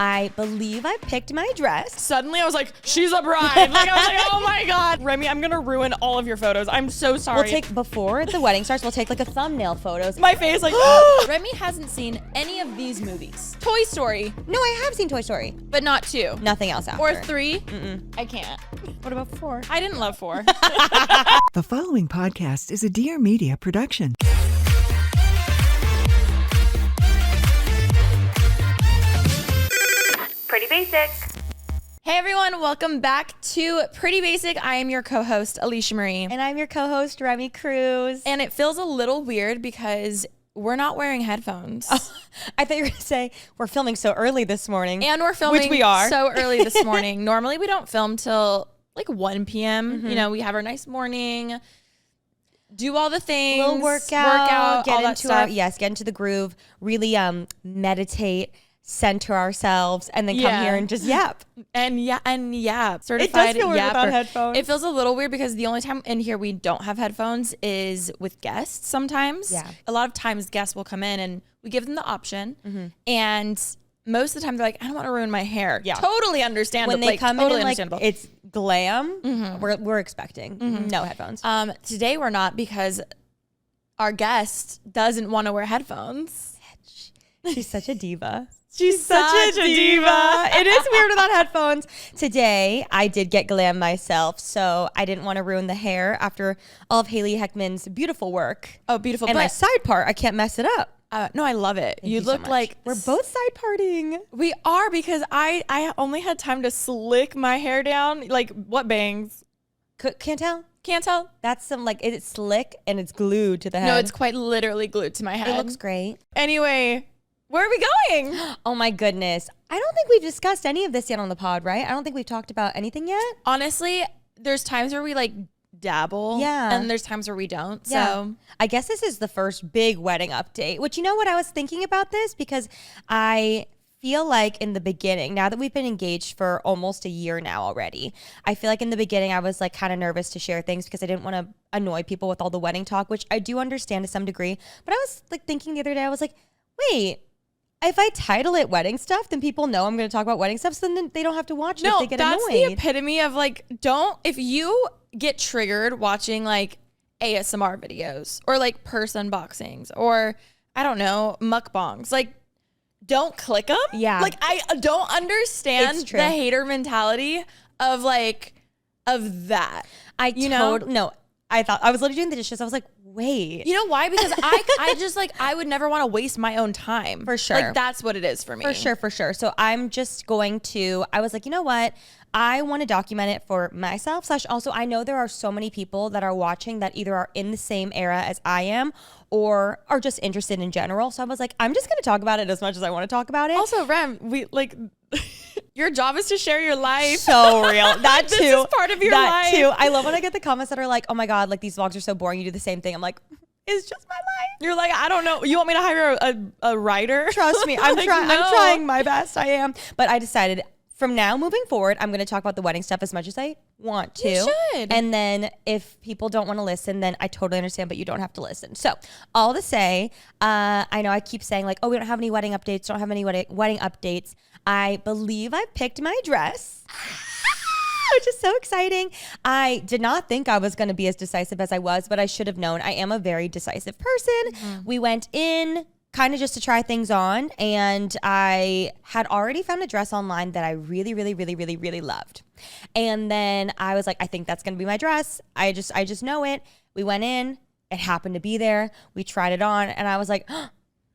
I believe I picked my dress. Suddenly I was like, she's a bride. Like I was like, oh my God. Remi, I'm gonna ruin all of your photos. I'm so sorry. We'll take, before the wedding starts, we'll take like a thumbnail photos. My face like, Remi hasn't seen any of these movies. Toy Story. No, I have seen Toy Story. But not 2. Nothing else after. Or 3. I can't. What about 4? I didn't love 4. The following podcast is a Dear Media production. Pretty basic. Hey everyone, welcome back to Pretty Basic. I am your co-host, Alisha Marie. And I'm your co-host, Remi Cruz. And it feels a little weird because we're not wearing headphones. Oh, I thought you were going to say we're filming so early this morning. And we're filming which we are. So early this morning. Normally we don't film till like 1 p.m. You know, we have our nice morning, do all the things. Little workout, get all that into stuff. get into the groove, really meditate, center ourselves, and then come here and just yap. And certified It does feel weird yapper. without headphones. It feels a little weird because the only time in here we don't have headphones is with guests sometimes. Yeah. A lot of times guests will come in and we give them the option. And most of the time they're like, I don't want to ruin my hair. Yeah. Totally understandable. When they come totally in and understandable. it's glam, we're expecting no headphones. Today we're not because our guest doesn't want to wear headphones. She's such a diva. She's such a diva. It is weird without headphones. Today, I did get glam myself, so I didn't want to ruin the hair after all of Haley Heckman's beautiful work. Oh, beautiful. And my side part, I can't mess it up. No, I love it. Thank you so look much. like we're both side parting. We are, because I only had time to slick my hair down. Like, what bangs? Can't tell. Can't tell. That's some it's slick and it's glued to the head. No, it's quite literally glued to my head. It looks great. Anyway, where are we going? Oh my goodness. I don't think we've discussed any of this yet on the pod, right? I don't think we've talked about anything yet. Honestly, there's times where we dabble. Yeah. And there's times where we don't. Yeah. So I guess this is the first big wedding update, which, you know what, I was thinking about this because I feel like in the beginning, now that we've been engaged for almost a year now already, I feel like in the beginning I was kind of nervous to share things because I didn't want to annoy people with all the wedding talk, which I do understand to some degree. But I was thinking the other day, I was like, wait, if I title it wedding stuff, then people know I'm going to talk about wedding stuff, so then they don't have to watch it if they get annoyed. No, that's the epitome of if you get triggered watching ASMR videos or purse unboxings or I don't know, mukbangs, don't click them. Yeah. I don't understand It's true. the hater mentality of that. No, I thought I was literally doing the dishes. I was like, wait. You know why? Because I just I would never want to waste my own time. For sure. That's what it is for me. For sure. So I'm just going to, I was like, you know what? I want to document it for myself. / also, I know there are so many people that are watching that either are in the same era as I am or are just interested in general. So I was like, I'm just going to talk about it as much as I want to talk about it. Also, Rem, we your job is to share your life. So real. That too. This is part of your life. That too. I love when I get the comments that are like, oh my God, these vlogs are so boring. You do the same thing. I'm like, it's just my life. You're like, I don't know. You want me to hire a writer? Trust me. I'm No. I'm trying my best. I am. But I decided from now moving forward, I'm going to talk about the wedding stuff as much as I want to. You should. And then if people don't want to listen, then I totally understand, but you don't have to listen. So all to say, I know I keep saying we don't have any wedding updates, don't have any wedding updates. I believe I picked my dress. Which is so exciting. I did not think I was going to be as decisive as I was, but I should have known. I am a very decisive person. We went in kind of just to try things on, and I had already found a dress online that I really, really, really, really, really loved. And then I was like, I think that's going to be my dress. I just know it. We went in. It happened to be there. We tried it on, and I was like, oh,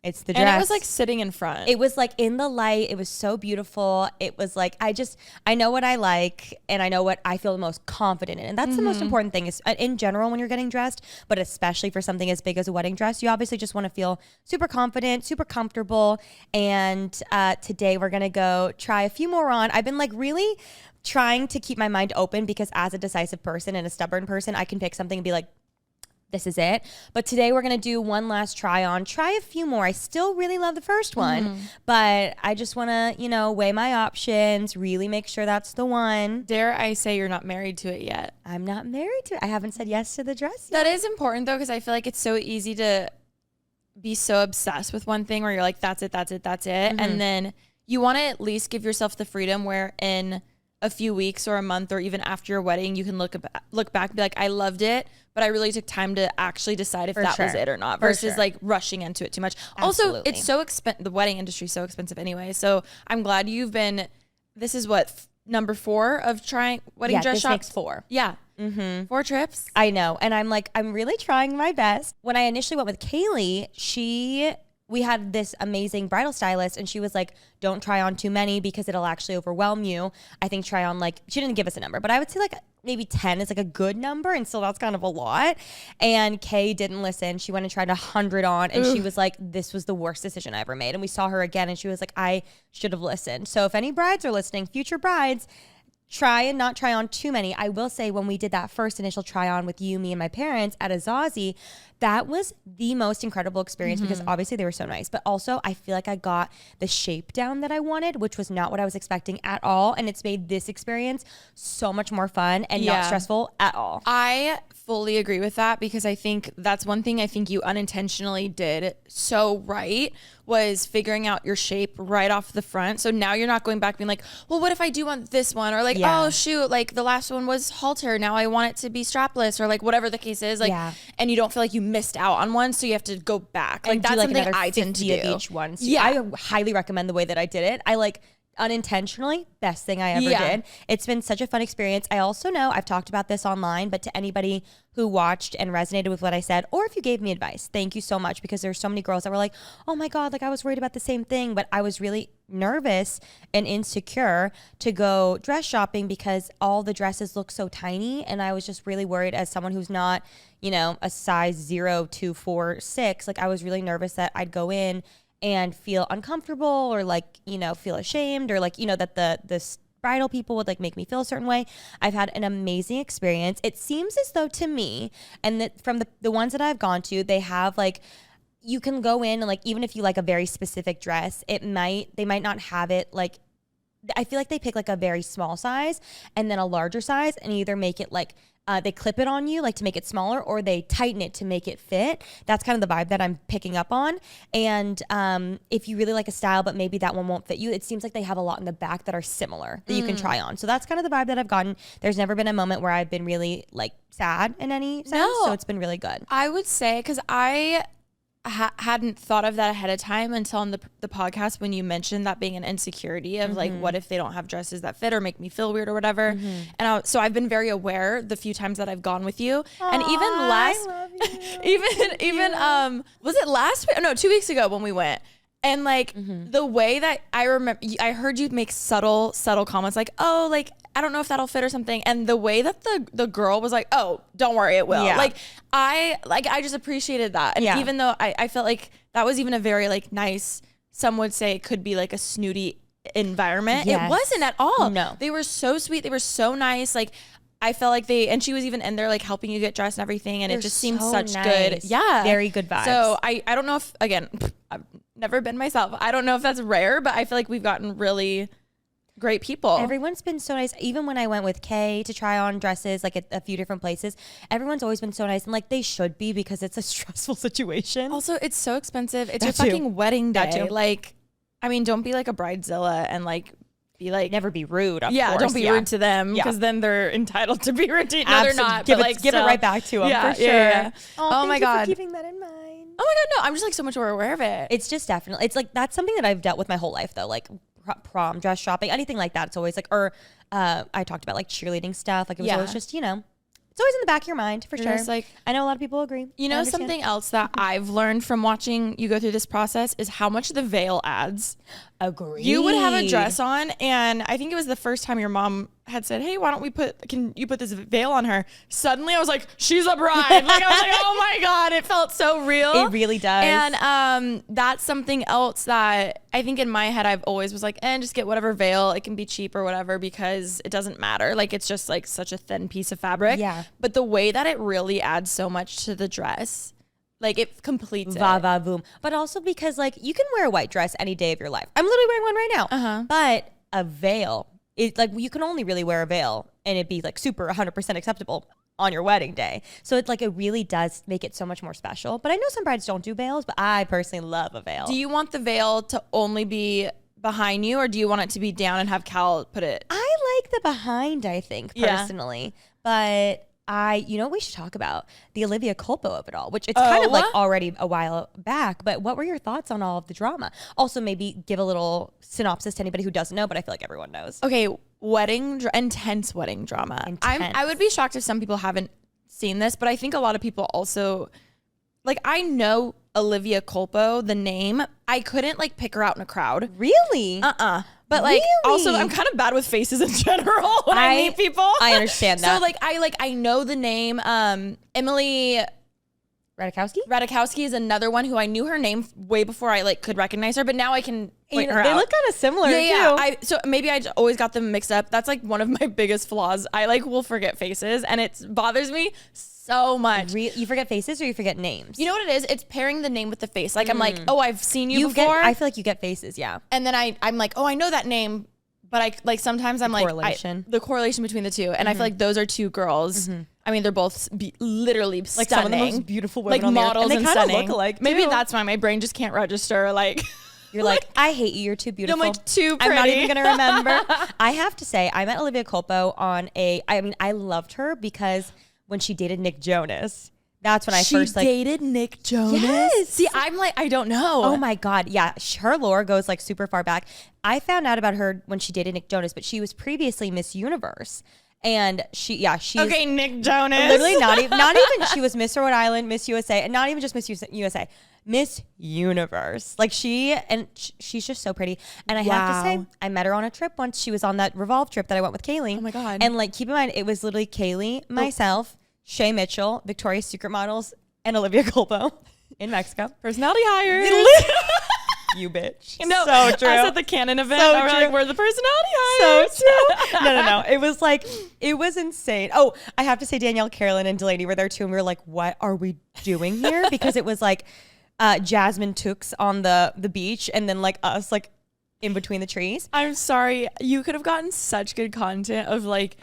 it's the dress. And it was sitting in front. It was in the light. It was so beautiful. It was I know what I like and I know what I feel the most confident in. And that's the most important thing is in general when you're getting dressed, but especially for something as big as a wedding dress, you obviously just want to feel super confident, super comfortable. And today we're going to go try a few more on. I've been really trying to keep my mind open because as a decisive person and a stubborn person, I can pick something and be like, this is it. But today we're going to do one last try on, try a few more. I still really love the first one, but I just want to, weigh my options, really make sure that's the one. Dare I say you're not married to it yet? I'm not married to it. I haven't said yes to the dress yet. That is important though, because I feel like it's so easy to be so obsessed with one thing where you're like, that's it. And then you want to at least give yourself the freedom where in a few weeks or a month or even after your wedding, you can look back and be like, I loved it, but I really took time to actually decide if that was it or not, versus like rushing into it too much. Absolutely. Also, it's so expensive. The wedding industry is so expensive anyway. So I'm glad you've been, this is what, number 4 of trying wedding dress shops? Makes 4. Yeah. 4 trips. I know. And I'm like, I'm really trying my best. When I initially went with Kaylee, we had this amazing bridal stylist and she was like, don't try on too many because it'll actually overwhelm you. I think try on like, she didn't give us a number, but I would say like maybe 10 is like a good number. And still that's kind of a lot. And Kay didn't listen. She went and tried 100 on and she was like, this was the worst decision I ever made. And we saw her again and she was like, I should have listened. So if any brides are listening, future brides, try and not try on too many. I will say when we did that first initial try on with you, me, and my parents at Azazi, that was the most incredible experience because obviously they were so nice, but also I feel like I got the shape down that I wanted, which was not what I was expecting at all. And it's made this experience so much more fun and not stressful at all. I fully agree with that because I think that's one thing I think you unintentionally did so right was figuring out your shape right off the front. So now you're not going back being like, well, what if I do want this one? Or like, oh shoot, like the last one was halter. Now I want it to be strapless or like whatever the case is. Like, and you don't feel like you missed out on one. So you have to go back. Like that's something I tend to do. Of each one. So I highly recommend the way that I did it. I like unintentionally best thing I ever did. It's been such a fun experience. I also know I've talked about this online, but to anybody who watched and resonated with what I said, or if you gave me advice, thank you so much because there's so many girls that were like, oh my God, like I was worried about the same thing, but I was really nervous and insecure to go dress shopping because all the dresses look so tiny. And I was just really worried as someone who's not, you know, a size 0 to 4, 6, like I was really nervous that I'd go in and feel uncomfortable or like, you know, feel ashamed or like, you know, that the bridal people would like make me feel a certain way. I've had an amazing experience. It seems as though to me, and that from the ones that I've gone to, they have like, you can go in and like, even if you like a very specific dress, they might not have it like, I feel like they pick like a very small size and then a larger size and either make it like, they clip it on you like to make it smaller or they tighten it to make it fit. That's kind of the vibe that I'm picking up on. And if you really like a style, but maybe that one won't fit you, it seems like they have a lot in the back that are similar that you can try on. So that's kind of the vibe that I've gotten. There's never been a moment where I've been really like sad in any sense. No. So it's been really good. I would say, because I hadn't thought of that ahead of time until on the podcast when you mentioned that being an insecurity of like, what if they don't have dresses that fit or make me feel weird or whatever. And so I've been very aware the few times that I've gone with you. And even last, even was it last week? No, 2 weeks ago when we went. And like the way that I remember, I heard you make subtle comments like, oh, like, I don't know if that'll fit or something. And the way that the girl was like, oh, don't worry, it will. Yeah. I just appreciated that. And even though I felt like that was even a very like nice, some would say it could be like a snooty environment. Yes. It wasn't at all. No. They were so sweet. They were so nice. Like, I felt like and she was even in there like helping you get dressed and everything. And it just seemed such good. Yeah. Very good vibes. So I don't know if, again, I've never been myself. I don't know if that's rare, but I feel like we've gotten really great people. Everyone's been so nice. Even when I went with Kay to try on dresses, like at a few different places, everyone's always been so nice. And like they should be because it's a stressful situation. Also, it's so expensive. It's your fucking wedding day. Like, I mean, don't be like a bridezilla and like be like, never be rude. Of course. Don't be rude to them because then they're entitled to be rude to you. No, they're not. Give it right back to them for sure. Yeah. Oh my God. For keeping that in mind. Oh my God, no, I'm just like so much more aware of it. It's just definitely, it's like, that's something that I've dealt with my whole life though. Like prom, dress shopping, anything like that. It's always like, or I talked about like cheerleading stuff. Like it was always just, you know, it's always in the back of your mind for sure. Like, I know a lot of people agree. You know, something else that I've learned from watching you go through this process is how much the veil adds. Agree. You would have a dress on, and I think it was the first time your mom had said, hey, why don't we can you put this veil on her? Suddenly I was like, she's a bride. Like I was like, oh my God, it felt so real. It really does. And that's something else that I think in my head I've always was like, just get whatever veil. It can be cheap or whatever because it doesn't matter. Like it's just like such a thin piece of fabric. Yeah. But the way that it really adds so much to the dress, like it completes Va boom. But also because like you can wear a white dress any day of your life. I'm literally wearing one right now. But a veil, it's like you can only really wear a veil and it'd be like super 100% acceptable on your wedding day. So it's like it really does make it so much more special. But I know some brides don't do veils, but I personally love a veil. Do you want the veil to only be behind you, or do you want it to be down and have Cal put it? I like the behind, I think, personally. But you know what we should talk about? The Olivia Culpo of it all, which it's kind of like already a while back. But what were your thoughts on all of the drama? Also, maybe give a little synopsis to anybody who doesn't know, but I feel like everyone knows. Okay, intense wedding drama. I would be shocked if some people haven't seen this, but I think a lot of people also, like, I know Olivia Culpo, the name. I couldn't like pick her out in a crowd. Really? But like, also, I'm kind of bad with faces in general when I meet people. I understand that. So like, I know the name. Emily Ratajkowski is another one who I knew her name way before I like could recognize her, but now I can point her out. They look kind of similar too. So maybe I always got them mixed up. That's like one of my biggest flaws. I like will forget faces, and it bothers me so much. You forget faces or you forget names? You know what it is? It's pairing the name with the face. Like I'm like, oh, I've seen you before. I feel like you get faces, yeah. And then I'm like, oh, I know that name. But I like sometimes I'm like the correlation between the two, and I feel like those are two girls. I mean, they're both literally like stunning, some of the most beautiful women like on models, the earth. And they kind of stunning. look alike. Maybe that's why my brain just can't register. Like you're like, I hate you. You're too beautiful. I'm like too pretty. I'm not even gonna remember. I have to say, I met Olivia Culpo on I loved her because when she dated Nick Jonas. That's when I first like dated Nick Jonas. Yes. See, I'm like, I don't know. Oh my God. Yeah. Her lore goes like super far back. I found out about her when she dated Nick Jonas, but she was previously Miss Universe. And she's okay, Nick Jonas. Literally not even, she was Miss Rhode Island, Miss USA, and not even just Miss USA, Miss Universe. Like she's just so pretty. And I have to say, I met her on a trip once. She was on that Revolve trip that I went with Kaylee. Oh my God. And like, keep in mind, it was literally Kaylee, myself, Shay Mitchell, Victoria's Secret models, and Olivia Culpo in Mexico. Personality hires. You bitch. No, so true. us at the Canon event. So we're true. like, we're the personality hires. So true. No. It was insane. Oh, I have to say Danielle, Carolyn, and Delaney were there too. And we were like, what are we doing here? Because it was like Jasmine Tooks on the beach and then like us like in between the trees. I'm sorry. You could have gotten such good content of like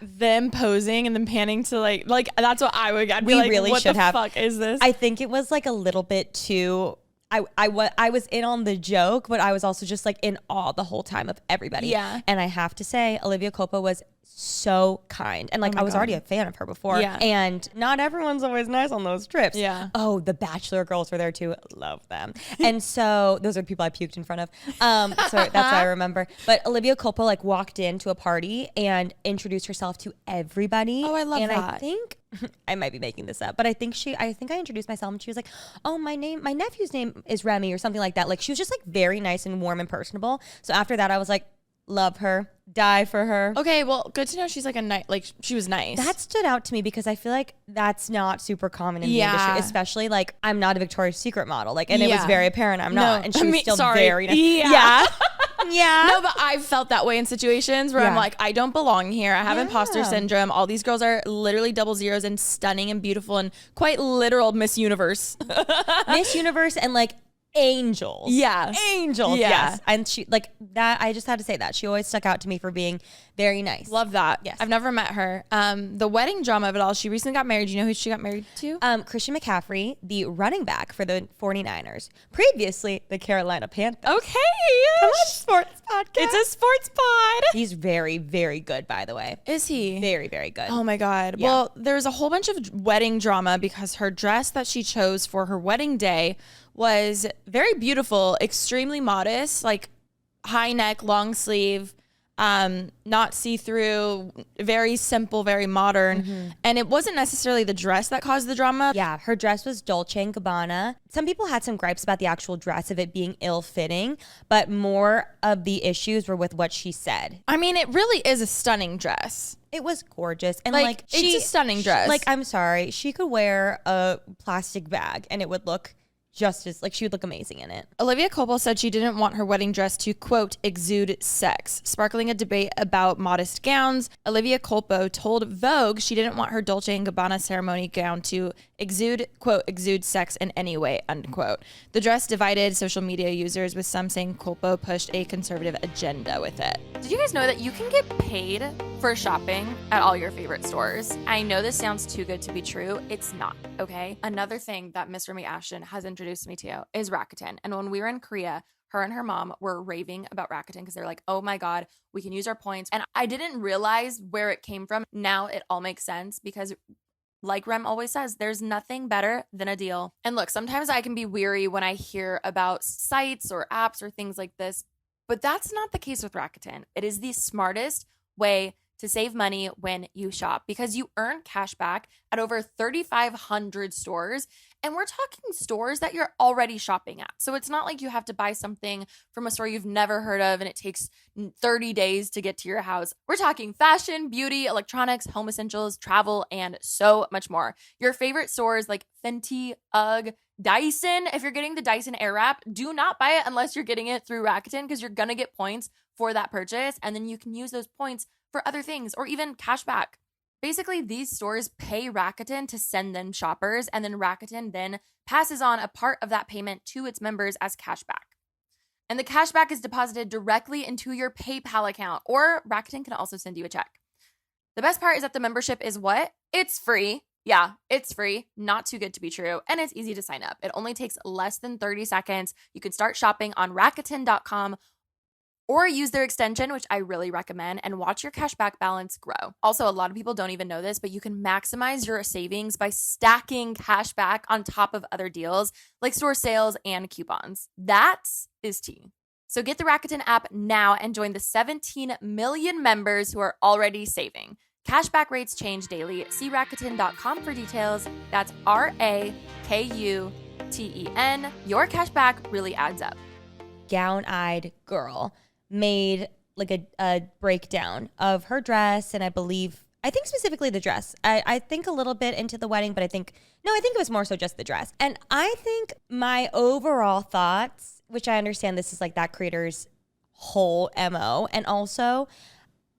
them posing and then panning to like that's what I would get. We like, really what should the have. Fuck is this? I think it was like a little bit too. I was in on the joke, but I was also just like in awe the whole time of everybody. Yeah. And I have to say, Olivia Culpo was so kind. And like, I was already a fan of her before. Yeah. And not everyone's always nice on those trips. Yeah. Oh, the Bachelor girls were there too. Love them. And so those are the people I puked in front of. So that's what I remember. But Olivia Culpo like walked into a party and introduced herself to everybody. Oh, I love and that. I think I might be making this up, but I think I introduced myself and she was like, oh, my nephew's name is Remi or something like that. Like she was just like very nice and warm and personable. So after that, I was like, love her, die for her. Okay, well, good to know she's like she was nice. That stood out to me because I feel like that's not super common in the industry, especially like I'm not a Victoria's Secret model. Like, and it was very apparent I'm not. And she was still very nice. Yeah. Yeah. No, but I've felt that way in situations where I'm like, I don't belong here. I have imposter syndrome. All these girls are literally double zeros and stunning and beautiful and quite literal Miss Universe. Miss Universe and like angels. Yeah. Angels. Yeah. Yes. And she like that. I just had to say that. She always stuck out to me for being very nice. Love that. Yes. I've never met her. The wedding drama of it all, she recently got married. Do you know who she got married to? Christian McCaffrey, the running back for the 49ers. Previously, the Carolina Panthers. Okay. Come on, sports podcast. It's a sports pod. He's very, very good, by the way. Is he? Very, very good. Oh my God. Yeah. Well, there's a whole bunch of wedding drama because her dress that she chose for her wedding day was very beautiful, extremely modest, like high neck, long sleeve, not see-through, very simple, very modern. And it wasn't necessarily the dress that caused the drama. Yeah, her dress was Dolce & Gabbana. Some people had some gripes about the actual dress of it being ill-fitting, but more of the issues were with what she said. I mean, it really is a stunning dress. It was gorgeous. And like it's a stunning dress. Like, I'm sorry, she could wear a plastic bag and it would look just as, like, she would look amazing in it. Olivia Culpo said she didn't want her wedding dress to, quote, exude sex, sparkling a debate about modest gowns. Olivia Culpo told Vogue she didn't want her Dolce & Gabbana ceremony gown to exude, quote, exude sex in any way, unquote. The dress divided social media users, with some saying Culpo pushed a conservative agenda with it. Did you guys know that you can get paid for shopping at all your favorite stores. I know this sounds too good to be true. It's not, okay? Another thing that Miss Remi Ashton has introduced me to is Rakuten. And when we were in Korea, her and her mom were raving about Rakuten because they're like, oh my God, we can use our points. And I didn't realize where it came from. Now it all makes sense because like Rem always says, there's nothing better than a deal. And look, sometimes I can be weary when I hear about sites or apps or things like this, but that's not the case with Rakuten. It is the smartest way to save money when you shop because you earn cash back at over 3,500 stores. And we're talking stores that you're already shopping at. So it's not like you have to buy something from a store you've never heard of and it takes 30 days to get to your house. We're talking fashion, beauty, electronics, home essentials, travel, and so much more. Your favorite stores like Fenty, UGG, Dyson. If you're getting the Dyson Airwrap, do not buy it unless you're getting it through Rakuten because you're going to get points for that purchase. And then you can use those points for other things or even cash back. Basically, these stores pay Rakuten to send them shoppers, and then Rakuten then passes on a part of that payment to its members as cashback. And the cashback is deposited directly into your PayPal account, or Rakuten can also send you a check. The best part is that the membership is what? It's free. Yeah, it's free. Not too good to be true. And it's easy to sign up. It only takes less than 30 seconds. You can start shopping on Rakuten.com or use their extension, which I really recommend, and watch your cashback balance grow. Also, a lot of people don't even know this, but you can maximize your savings by stacking cashback on top of other deals like store sales and coupons. That is tea. So get the Rakuten app now and join the 17 million members who are already saving. Cashback rates change daily. See Rakuten.com for details. That's Rakuten. Your cashback really adds up. Gown-eyed girl made like a breakdown of her dress, and I think specifically the dress. I think a little bit into the wedding, but I think it was more so just the dress. And I think my overall thoughts, which I understand this is like that creator's whole MO, and also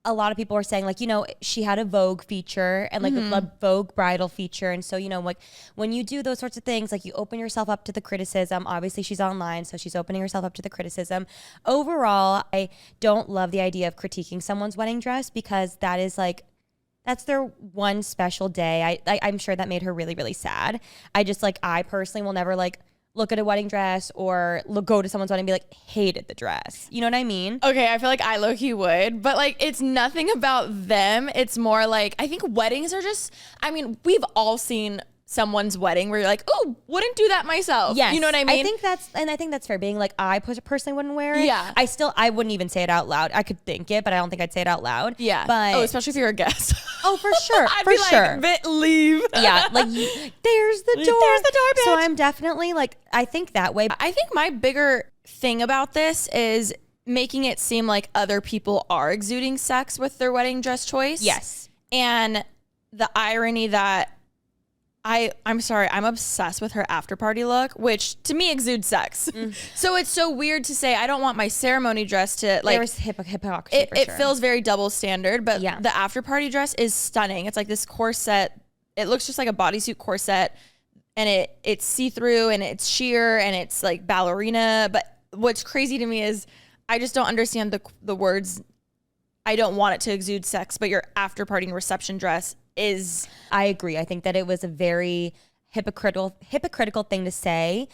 a lot of people are saying, like, you know, she had a Vogue feature and like a Vogue bridal feature. And so, you know, like when you do those sorts of things, like you open yourself up to the criticism. Obviously, she's online, so she's opening herself up to the criticism. Overall, I don't love the idea of critiquing someone's wedding dress because that is like, that's their one special day. I'm sure that made her really, really sad. I personally will never like look at a wedding dress or go to someone's wedding and be like, hated the dress. You know what I mean? Okay, I feel like I low-key would, but like it's nothing about them. It's more like, I think weddings are just, I mean, we've all seen someone's wedding where you're like, oh, wouldn't do that myself. Yes. You know what I mean? I think that's fair. Being like, I personally wouldn't wear it. Yeah. I wouldn't even say it out loud. I could think it, but I don't think I'd say it out loud. Yeah. But especially if you're a guest. Oh, for sure. I'd for be sure. like, leave. Yeah. Like, there's the door. There's the door, bitch. So I'm definitely like, I think that way. I think my bigger thing about this is making it seem like other people are exuding sex with their wedding dress choice. Yes. And the irony that I'm sorry, I'm obsessed with her after party look, which to me exudes sex. So it's so weird to say I don't want my ceremony dress to like. There's hypocrisy. It feels very double standard, but yeah. The after party dress is stunning. It's like this corset. It looks just like a bodysuit corset, and it's see through and it's sheer and it's like ballerina. But what's crazy to me is I just don't understand the words. I don't want it to exude sex, but your after party and reception dress is. I agree. I think that it was a very hypocritical thing to say,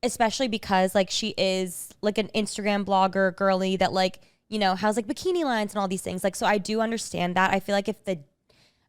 especially because like she is like an Instagram blogger girly that like, you know, has like bikini lines and all these things. Like, so I do understand that. I feel like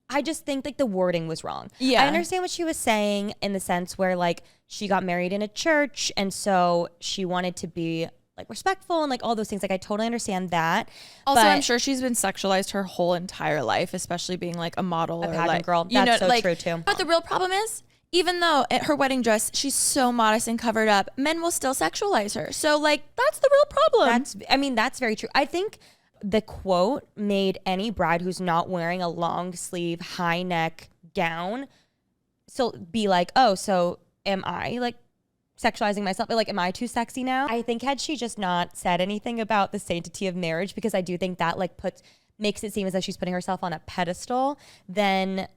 I just think like the wording was wrong. Yeah. I understand what she was saying in the sense where like she got married in a church and so she wanted to be like respectful and like all those things. Like I totally understand that. Also, but I'm sure she's been sexualized her whole entire life, especially being like a model a or pageant like girl. You That's know, so like, true too. But the real problem is, even though at her wedding dress she's so modest and covered up, men will still sexualize her. So like that's the real problem. That's very true. I think the quote made any bride who's not wearing a long sleeve high neck gown so be like, oh, so am I like sexualizing myself? Like, am I too sexy now? I think had she just not said anything about the sanctity of marriage, because I do think that like makes it seem as though she's putting herself on a pedestal, then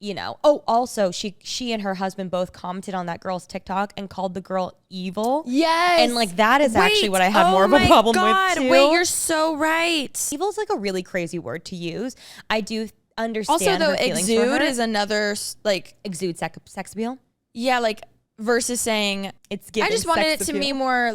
you know. Oh, also she and her husband both commented on that girl's TikTok and called the girl evil. Yes. And like that is actually what I had more of a problem with too. Wait, you're so right. Evil is like a really crazy word to use. I do understand Also, though, her feelings for exude her. is another like Exude sex appeal. yeah, like versus saying It's giving I just wanted it sex to appeal. be more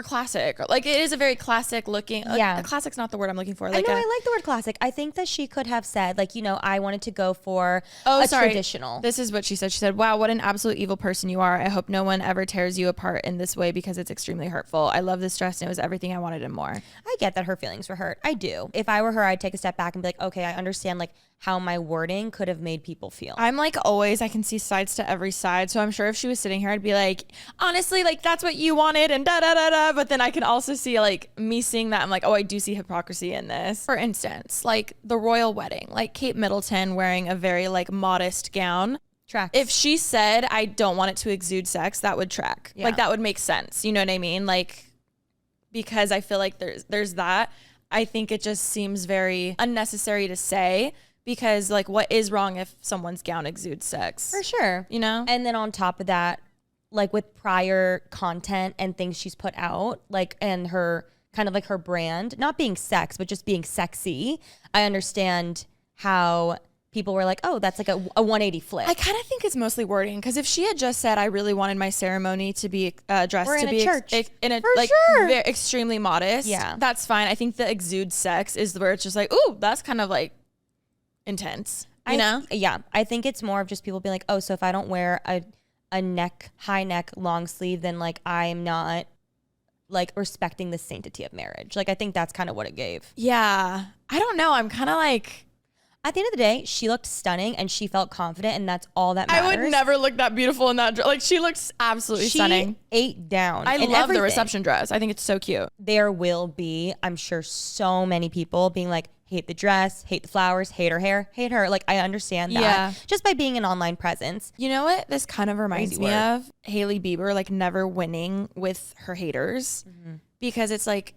classic. Like it is a very classic looking. Yeah. Classic's not the word I'm looking for. I Like know, I like the word classic. I think that she could have said, like, you know, I wanted to go for Oh, a sorry. traditional. This is what she said. She said, wow, what an absolute evil person you are. I hope no one ever tears you apart in this way because it's extremely hurtful. I love this dress and it was everything I wanted and more. I get that her feelings were hurt. I do. If I were her, I'd take a step back and be like, okay, I understand like how my wording could have made people feel. I'm like always, I can see sides to every side. So I'm sure if she was sitting here, I'd be like, honestly, like that's what you wanted and da da da da. But then I can also see like me seeing that. I'm like, oh, I do see hypocrisy in this. For instance, like the royal wedding, like Kate Middleton wearing a very like modest gown. Tracks. If she said, I don't want it to exude sex, that would track. Yeah. Like that would make sense. You know what I mean? Like, because I feel like there's that. I think it just seems very unnecessary to say because like what is wrong if someone's gown exudes sex? For sure. You know? And then on top of that, like with prior content and things she's put out, like, and her kind of like her brand, not being sex, but just being sexy, I understand how people were like, oh, that's like a 180 flip. I kind of think it's mostly wording because if she had just said, I really wanted my ceremony to be dressed We're to in be a church. in a For like sure. extremely modest, Yeah. that's fine. I think the exude sex is where it's just like, ooh, that's kind of like intense, you know? Yeah. I think it's more of just people being like, oh, so if I don't wear a high neck, long sleeve, then like I'm not like respecting the sanctity of marriage. Like I think that's kind of what it gave. Yeah. I don't know. I'm kind of like, At the end of the day, she looked stunning and she felt confident, and that's all that matters. I would never look that beautiful in that dress. Like she looks absolutely She stunning. ate down. I in love everything. the reception dress. I think it's so cute. There will be, I'm sure, so many people being like, hate the dress, hate the flowers, hate her hair, hate her. Like, I understand that. Yeah. Just by being an online presence. You know what this kind of reminds Crazy me word. of? Hailey Bieber, like never winning with her haters because it's like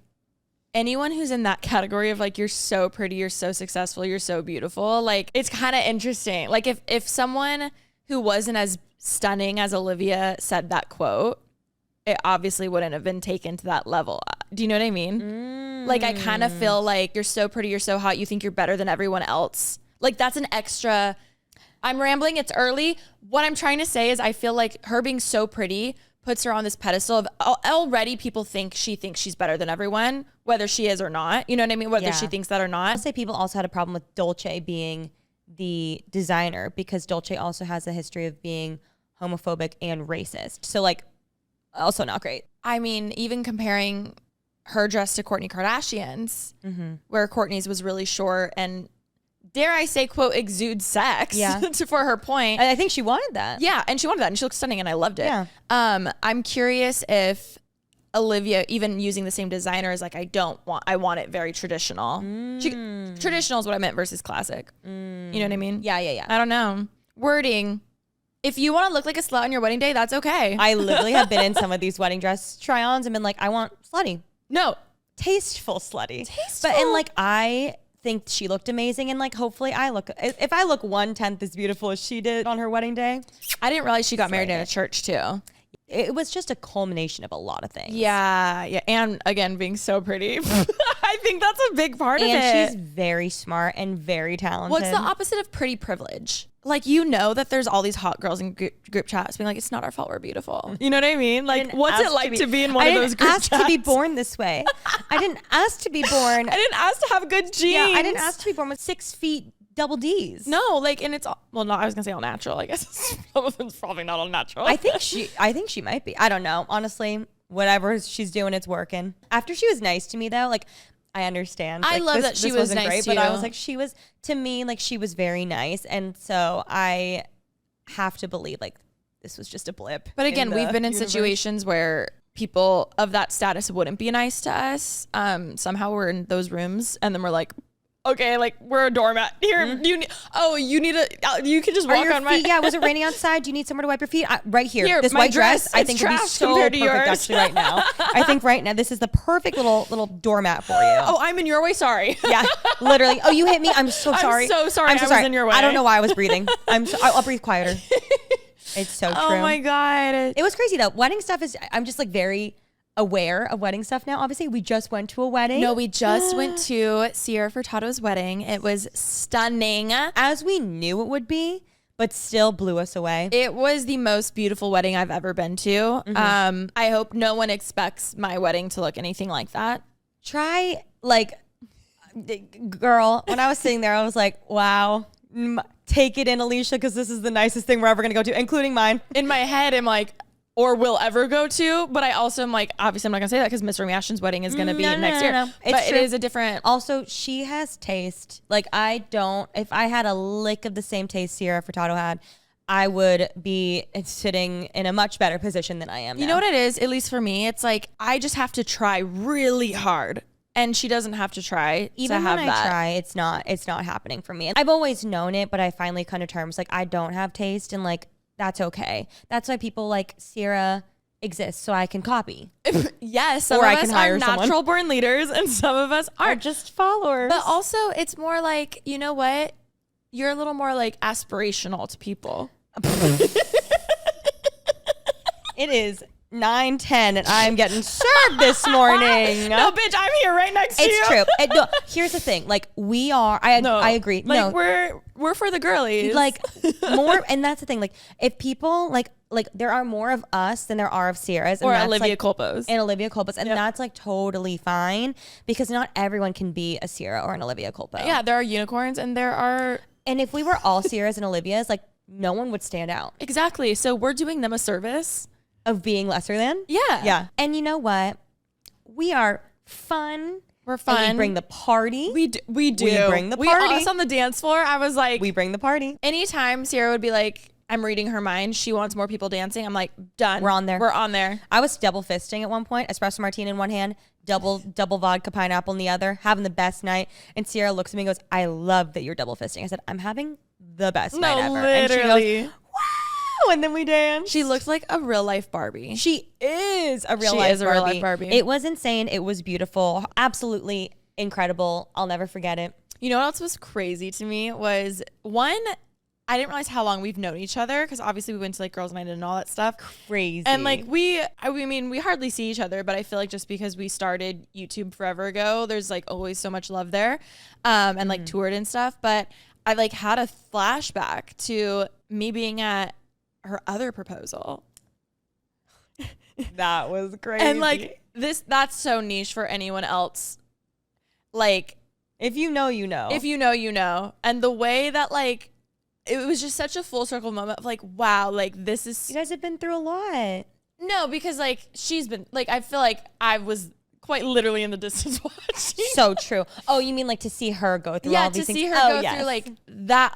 anyone who's in that category of like, you're so pretty, you're so successful, you're so beautiful. Like it's kind of interesting. Like if someone who wasn't as stunning as Olivia said that quote, it obviously wouldn't have been taken to that level. Do you know what I mean? Like I kind of feel like you're so pretty, you're so hot, you think you're better than everyone else. Like that's an extra. I'm rambling, it's early. What I'm trying to say is I feel like her being so pretty puts her on this pedestal of already people think she thinks she's better than everyone, whether she is or not. You know what I mean? Whether Yeah. she thinks that or I'll not. say people also had a problem with Dolce being the designer because Dolce also has a history of being homophobic and racist. So like, also not great. I mean, even comparing her dress to Kourtney Kardashian's, where Kourtney's was really short and dare I say, quote, exude sex Yeah. for her point. I think she wanted that. Yeah, and she wanted that, and she looked stunning, and I loved it. Yeah. I'm curious if Olivia, even using the same designer, is like, I want it very traditional. Traditional is what I meant versus classic. You know what I mean? Yeah, yeah, yeah. I don't know. Wording. If you want to look like a slut on your wedding day, that's okay. I literally have been in some of these wedding dress try-ons and been like, I want slutty. No. Tasteful slutty. Tasteful. But and like I think she looked amazing, and like hopefully if I look 1/10 as beautiful as she did on her wedding day, I didn't realize she got married in a church, too. it was just a culmination of a lot of things. Yeah. And again, being so pretty. I think that's a big part of it. And she's very smart and very talented. What's the opposite of pretty privilege? Like, you know that there's all these hot girls in group chats being like, it's not our fault we're beautiful. You know what I mean? Like, what's it like to be in one of those group chats? I didn't ask to be born this way. I didn't ask to be born. I didn't ask to have good genes. Yeah, I didn't ask to be born with 6 feet double D's. No, like, and it's all, well, no, I was gonna say all natural. I guess it's probably not all natural. I think she might be. I don't know. Honestly, whatever she's doing, it's working. After she was nice to me though, like I understand. I like, love that she was wasn't nice great, to but I you. was like, she was, to me, like she was very nice, and so I have to believe like this was just a blip. But again, we've been in universe. situations where people of that status wouldn't be nice to us. Somehow we're in those rooms, and then we're like, okay, like we're a doormat here. You can just walk on my. Yeah, was it raining outside? Do you need somewhere to wipe your feet? Right here. This my white dress, I it's think would be trash so compared to perfect yours. actually right now. I think right now this is the perfect little doormat for you. Oh, I'm in your way. Sorry. Yeah, literally. Oh, you hit me. I'm so sorry. I'm so sorry. I'm so I sorry. was in your way. I don't know why I was breathing. I'll breathe quieter. It's so true. Oh my God. It was crazy though. Wedding stuff is, I'm just like very aware of wedding stuff now. Obviously, we just went to a wedding. No, we just went to Sierra Furtado's wedding. It was stunning. As we knew it would be, but still blew us away. It was the most beautiful wedding I've ever been to. I hope no one expects my wedding to look anything like that. Try, like, girl, when I was sitting there, I was like, wow, take it in, Alisha, because this is the nicest thing we're ever going to go to, including mine. In my head, I'm like, or will ever go to, but I also am like, obviously I'm not gonna say that because Miss Remi Ashton's wedding is gonna be next year. No. But it is a different. Also, she has taste. Like, I don't, if I had a lick of the same taste Sierra Furtado had, I would be sitting in a much better position than I am now. You know what it is? At least for me, it's like, I just have to try really hard. And she doesn't have to try Even to have when that. I try, it's not happening for me. I've always known it, but I finally come to terms, like, I don't have taste, and like, that's okay. That's why people like Sierra exist, so I can copy. Yes, some Or of I us can hire are someone. natural born leaders and some of us aren't. Just followers. But also, it's more like, you know what? You're a little more like aspirational to people. It is 9:10 and I'm getting served this morning. No, bitch, I'm here right next to you. It's true. No, here's the thing. Like, we are, I agree. Like, no, we're for the girlies. like more, and that's the thing. Like, if people like there are more of us than there are of Sierras, or and Olivia Culpos. and Olivia Culpos, and that's like totally fine because not everyone can be a Sierra or an Olivia Culpo. Yeah, there are unicorns and there are. And if we were all Sierras and Olivias, like, no one would stand out. Exactly. So we're doing them a service. Of being lesser than? Yeah. Yeah. And you know what? We are fun. We're fun. And we bring the party. We do. We bring the party. Us on the dance floor, I was like. We bring the party. Anytime Sierra would be like, I'm reading her mind, she wants more people dancing, I'm like, done. We're on there. We're on there. I was double fisting at one point, espresso martini in one hand, double vodka pineapple in the other, having the best night. And Sierra looks at me and goes, I love that you're double fisting. I said, I'm having the best night ever. Literally. And she goes, wow. And then we danced. She looked like a real life Barbie. She is a real She life is a Barbie. real life Barbie. It was insane. It was beautiful. Absolutely incredible. I'll never forget it. You know what else was crazy to me was one, I didn't realize how long we've known each other because obviously we went to like girls' night and all that stuff. Crazy. And like we hardly see each other, but I feel like just because we started YouTube forever ago, there's like always so much love there, and like toured and stuff. But I like had a flashback to me being at her other proposal. That was crazy. And like that's so niche for anyone else. Like, if you know, you know. if you know, you know. And the way that like it was just such a full circle moment of like, wow, like this is You guys have been through a lot. no, because like she's been like, I feel like I was quite literally in the distance watching. So true. Oh, you mean like to see her go through all these things? Yeah, to see her go through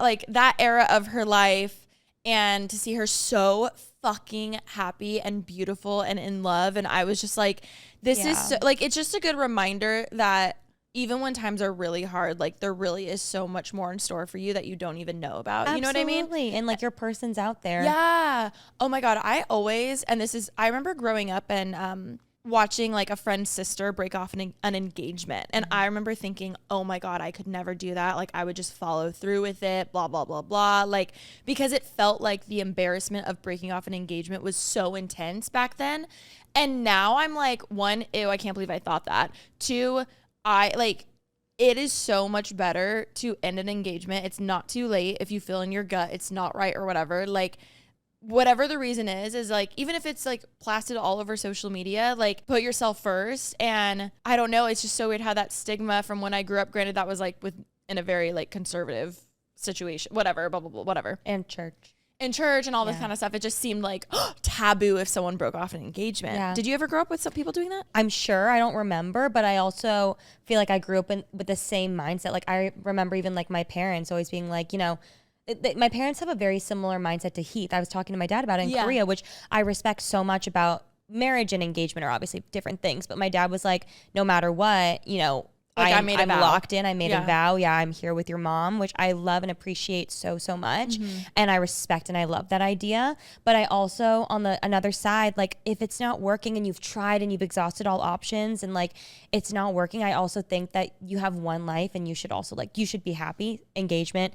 like that era of her life, and to see her so fucking happy and beautiful and in love. And I was just like, this is so, like, it's just a good reminder that even when times are really hard, like there really is so much more in store for you that you don't even know about. Absolutely. You know what I mean? Absolutely. And like your person's out there. Yeah. Oh my God. I remember growing up and watching like a friend's sister break off an engagement. And I remember thinking, oh my God, I could never do that. Like I would just follow through with it, blah, blah, blah, blah. Like, because it felt like the embarrassment of breaking off an engagement was so intense back then. And now I'm like, one, ew, I can't believe I thought that. Two, it is so much better to end an engagement. It's not too late if you feel in your gut it's not right or whatever. Like, whatever the reason is like, even if it's like plastered all over social media, like put yourself first. And I don't know, it's just so weird how that stigma from when I grew up, granted that was like in a very like conservative situation, whatever, blah, blah, blah, whatever. And church. In church and all this kind of stuff. It just seemed like taboo if someone broke off an engagement. Yeah. Did you ever grow up with some people doing that? I'm sure. I don't remember, but I also feel like I grew up with the same mindset. Like I remember even like my parents always being like, you know, my parents have a very similar mindset to Heath. I was talking to my dad about it in Korea, which I respect so much about marriage and engagement are obviously different things. But my dad was like, no matter what, you know, Like I made a I'm vow. locked in. I made Yeah. a vow. Yeah, I'm here with your mom, which I love and appreciate so much. And I respect and I love that idea. But I also, on the another side, like if it's not working and you've tried and you've exhausted all options and like it's not working, I also think that you have one life and you should also like, you should be happy, engagement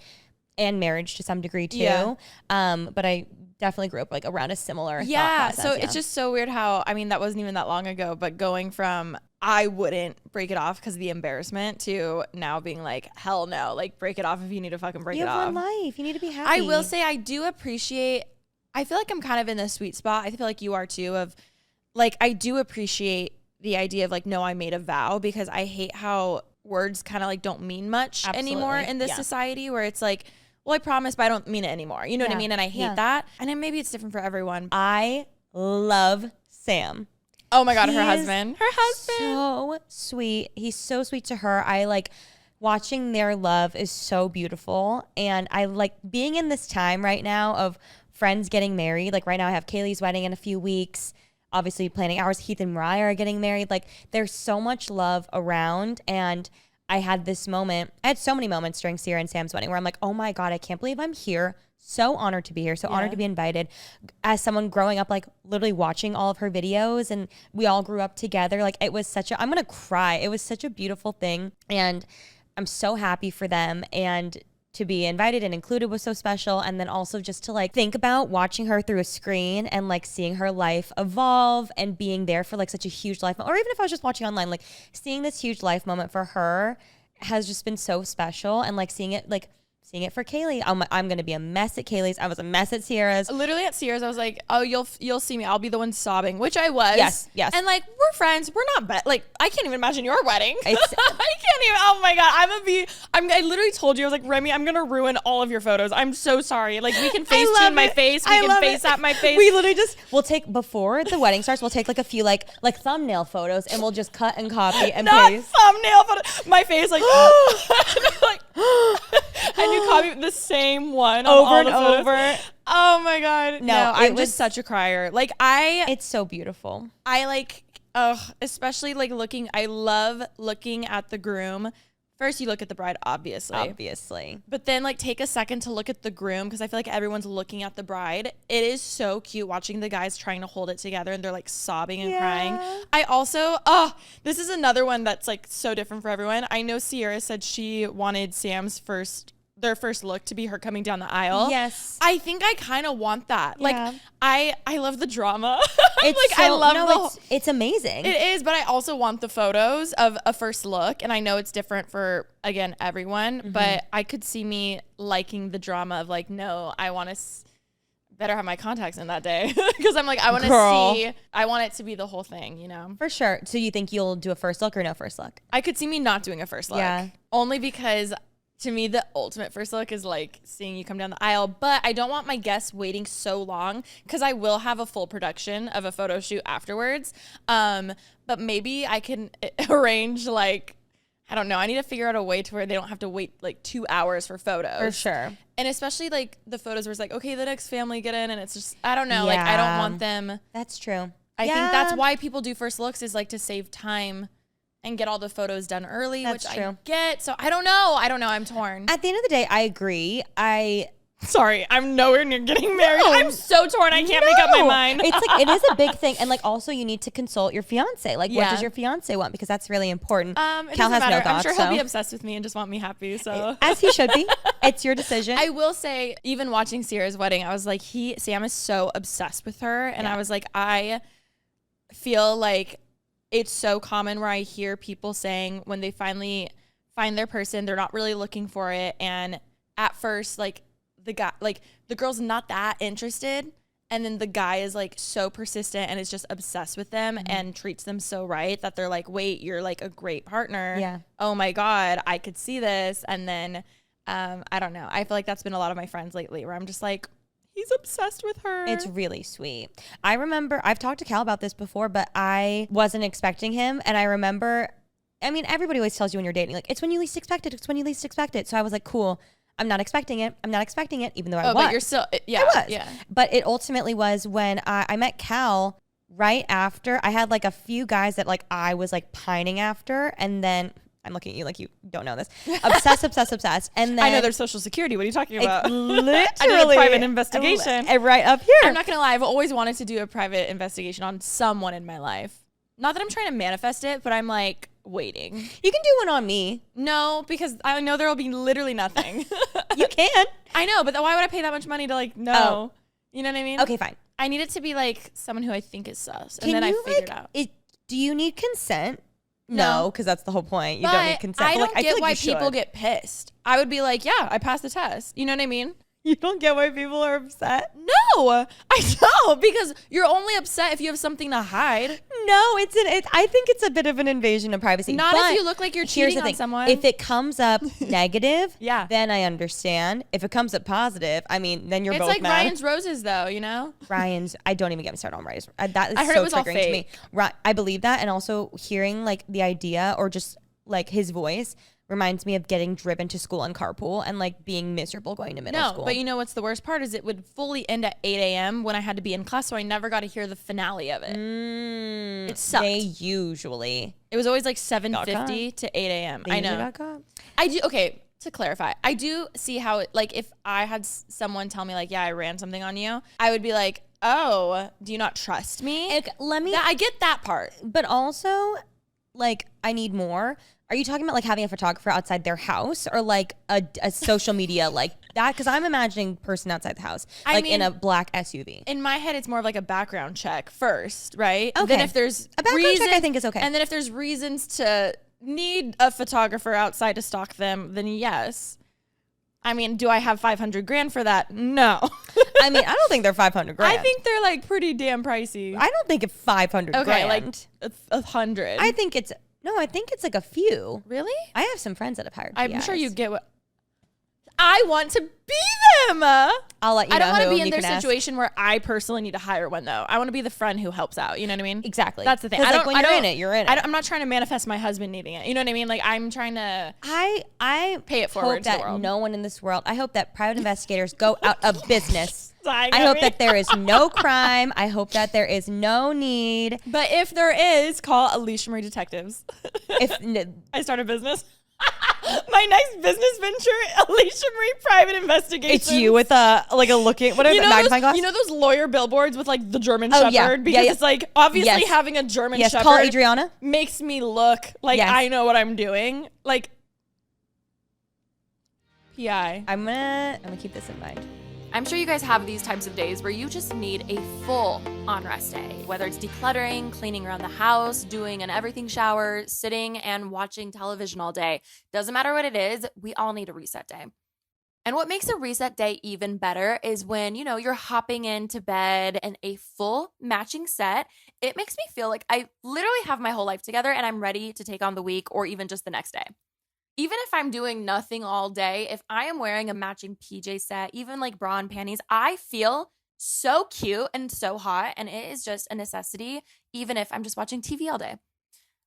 and marriage to some degree too. Yeah. But I definitely grew up like around a similar thought Yeah. process, So it's just so weird how, I mean, that wasn't even that long ago, but going from I wouldn't break it off because of the embarrassment to now being like, hell no, like break it off if you need to fucking break you it have off. one life. You need to be happy. I will say I do appreciate, I feel like I'm kind of in the sweet spot. I feel like you are too, of like, I do appreciate the idea of like, no, I made a vow, because I hate how words kind of like don't mean much anymore in this society where it's like, well, I promise, but I don't mean it anymore. You know what I mean? And I hate that. And then maybe it's different for everyone. I love Sam. Oh my God, He her is husband. Her husband. So sweet. He's so sweet to her. I like watching their love is so beautiful. And I like being in this time right now of friends getting married. Like right now I have Kaylee's wedding in a few weeks. Obviously planning ours. Heath and Mariah are getting married. Like there's so much love around. And I had this moment. I had so many moments during Sierra and Sam's wedding where I'm like, oh my God, I can't believe I'm here. So honored to be here. So honored to be invited. As someone growing up, like literally watching all of her videos, and we all grew up together. Like it was such a, I'm going to cry. It was such a beautiful thing. And I'm so happy for them. And to be invited and included was so special. And then also just to like think about watching her through a screen and like seeing her life evolve and being there for like such a huge life, or even if I was just watching online, like seeing this huge life moment for her has just been so special. And like seeing it for Kaylee. I'm going to be a mess at Kaylee's. I was a mess at Sierra's. Literally at Sierra's, I was like, oh, you'll see me. I'll be the one sobbing, which I was. Yes. And like, we're friends. We're not, like, I can't even imagine your wedding. I It's- can't even, oh my God. I literally told you, I was like, Remi, I'm going to ruin all of your photos. I'm so sorry. Like, we can FaceTune my face. We can FaceApp my face. We literally we'll take, before the wedding starts, we'll take like a few like thumbnail photos and we'll just cut and copy and Not paste. thumbnail photo. My face, like, like and you copy the same one Over all and the photos. over. Oh my God. No, I'm was- just such a crier. Like It's so beautiful. I like, especially like I love looking at the groom. First, you look at the bride, obviously. But then like take a second to look at the groom, because I feel like everyone's looking at the bride. It is so cute watching the guys trying to hold it together and they're like sobbing and crying. I also, this is another one that's like so different for everyone. I know Sierra said she wanted their first look to be her coming down the aisle. Yes. I think I kind of want that. Yeah. Like I love the drama. It's like I love it's amazing. It is, but I also want the photos of a first look. And I know it's different for, again, everyone, but I could see me liking the drama of like, no, I want to better have my contacts in that day. Because I'm like, I want it to be the whole thing, you know? For sure. So you think you'll do a first look or no first look? I could see me not doing a first look. Yeah. Only because to me, the ultimate first look is like seeing you come down the aisle, but I don't want my guests waiting so long, because I will have a full production of a photo shoot afterwards. But maybe I can arrange like, I don't know. I need to figure out a way to where they don't have to wait like 2 hours for photos. For sure. And especially like the photos where it's like, okay, the next family get in, and it's just, I don't know. Like I don't want them. That's true. I think that's why people do first looks, is like to save time and get all the photos done early, That's which true. I get. So I don't know. I'm torn. At the end of the day, I agree. Sorry, I'm nowhere near getting married. I'm so torn. I can't make up my mind. It's like, it is a big thing. And like also you need to consult your fiance. Like what does your fiance want? Because that's really important. It Cal doesn't has matter. no thoughts. I'm sure he'll be obsessed with me and just want me happy. So As he should be. It's your decision. I will say, even watching Sierra's wedding, I was like, Sam is so obsessed with her. And I was like, I feel like it's so common where I hear people saying when they finally find their person, they're not really looking for it. And at first, like the girl's not that interested. And then the guy is like so persistent and is just obsessed with them and treats them so right that they're like, wait, you're like a great partner. Yeah. Oh my God, I could see this. And then, I don't know. I feel like that's been a lot of my friends lately where I'm just like, he's obsessed with her. It's really sweet. I remember, I've talked to Cal about this before, but I wasn't expecting him. And I remember, I mean, everybody always tells you when you're dating, like, it's when you least expect it. It's when you least expect it. So I was like, cool. I'm not expecting it. Even though I was. But you're still, yeah. I was. Yeah. But it ultimately was when I met Cal right after. I had like a few guys that like I was like pining after. And then I'm looking at you like you don't know this. Obsessed. And then I know their social security. What are you talking about? Literally. I did a private investigation. Right up here. I'm not going to lie. I've always wanted to do a private investigation on someone in my life. Not that I'm trying to manifest it, but I'm like waiting. You can do one on me. No, because I know there will be literally nothing. You can. I know, but why would I pay that much money to like know? You know what I mean? Okay, fine. I need it to be like someone who I think is sus. Can And then you, I figure it out. Do you need consent? No. No, because that's the whole point. You But don't need consent. I But, don't like, get feel why like you people should. get pissed. I would be like, yeah, I passed the test. You know what I mean? You don't get why people are upset? No, I don't, because you're only upset if you have something to hide. No, I think it's a bit of an invasion of privacy. Not but if you look like you're here's cheating the on thing. someone. If it comes up negative, Yeah. then I understand. If it comes up positive, I mean, then you're It's both like mad. Ryan's roses, though, you know? Ryan's, I don't even get me started on Ryan's. That is I heard so it was all triggering to me. fake. I believe that, and also hearing like the idea or just like his voice reminds me of getting driven to school in carpool and like being miserable going to middle No, school. but you know what's the worst part is it would fully end at 8 a.m. when I had to be in class, so I never got to hear the finale of it. It sucked. They usually It was always like Got 7:50 to 8 a.m. they I usually know. got caught. I do. Okay, to clarify, I do see how it, like if I had someone tell me like, yeah, I ran something on you, I would be like, oh, do you not trust me? I get that part. But also, like, I need more. Are you talking about like having a photographer outside their house or like a social media like that? Because I'm imagining person outside the house, like in a black SUV. In my head, it's more of like a background check first, right? Okay. Then if there's A background check I think is okay. And then if there's reasons to need a photographer outside to stalk them, then yes. I mean, do I have 500 grand for that? No. I mean, I don't think they're 500 grand. I think they're like pretty damn pricey. I don't think it's 500 Okay, grand. like 100. I think it's like a few. Really? I have some friends that have hired I'm PIs. sure you get what. I want to be them. I'll let you know. I don't want to who be in you their can ask. situation where I personally need to hire one, though. I want to be the friend who helps out. You know what I mean? Exactly. That's the thing. 'Cause, I like, don't, when I you're don't- in it, you're in it. I'm not trying to manifest my husband needing it. You know what I mean? Like I'm trying to. I Pay it forward hope to the that world. no one in this world. I hope that private investigators go out of business. I I hope that there is no crime. I hope that there is no need. But if there is, call Alisha Marie Detectives. I start a business. My next business venture, Alisha Marie Private Investigation. It's you with a looking. What are the magnifying glass? You know those lawyer billboards with like the German Oh, Shepherd? yeah. Because Yeah. it's like obviously Yes. having a German Yes, Shepherd call Adriana. makes me look like Yes. I know what I'm doing. Like PI. I'm gonna keep this in mind. I'm sure you guys have these types of days where you just need a full on rest day, whether it's decluttering, cleaning around the house, doing an everything shower, sitting and watching television all day. Doesn't matter what it is, we all need a reset day. And what makes a reset day even better is when, you're hopping into bed in a full matching set. It makes me feel like I literally have my whole life together and I'm ready to take on the week or even just the next day. Even if I'm doing nothing all day, if I am wearing a matching PJ set, even like bra and panties, I feel so cute and so hot. And it is just a necessity, even if I'm just watching TV all day.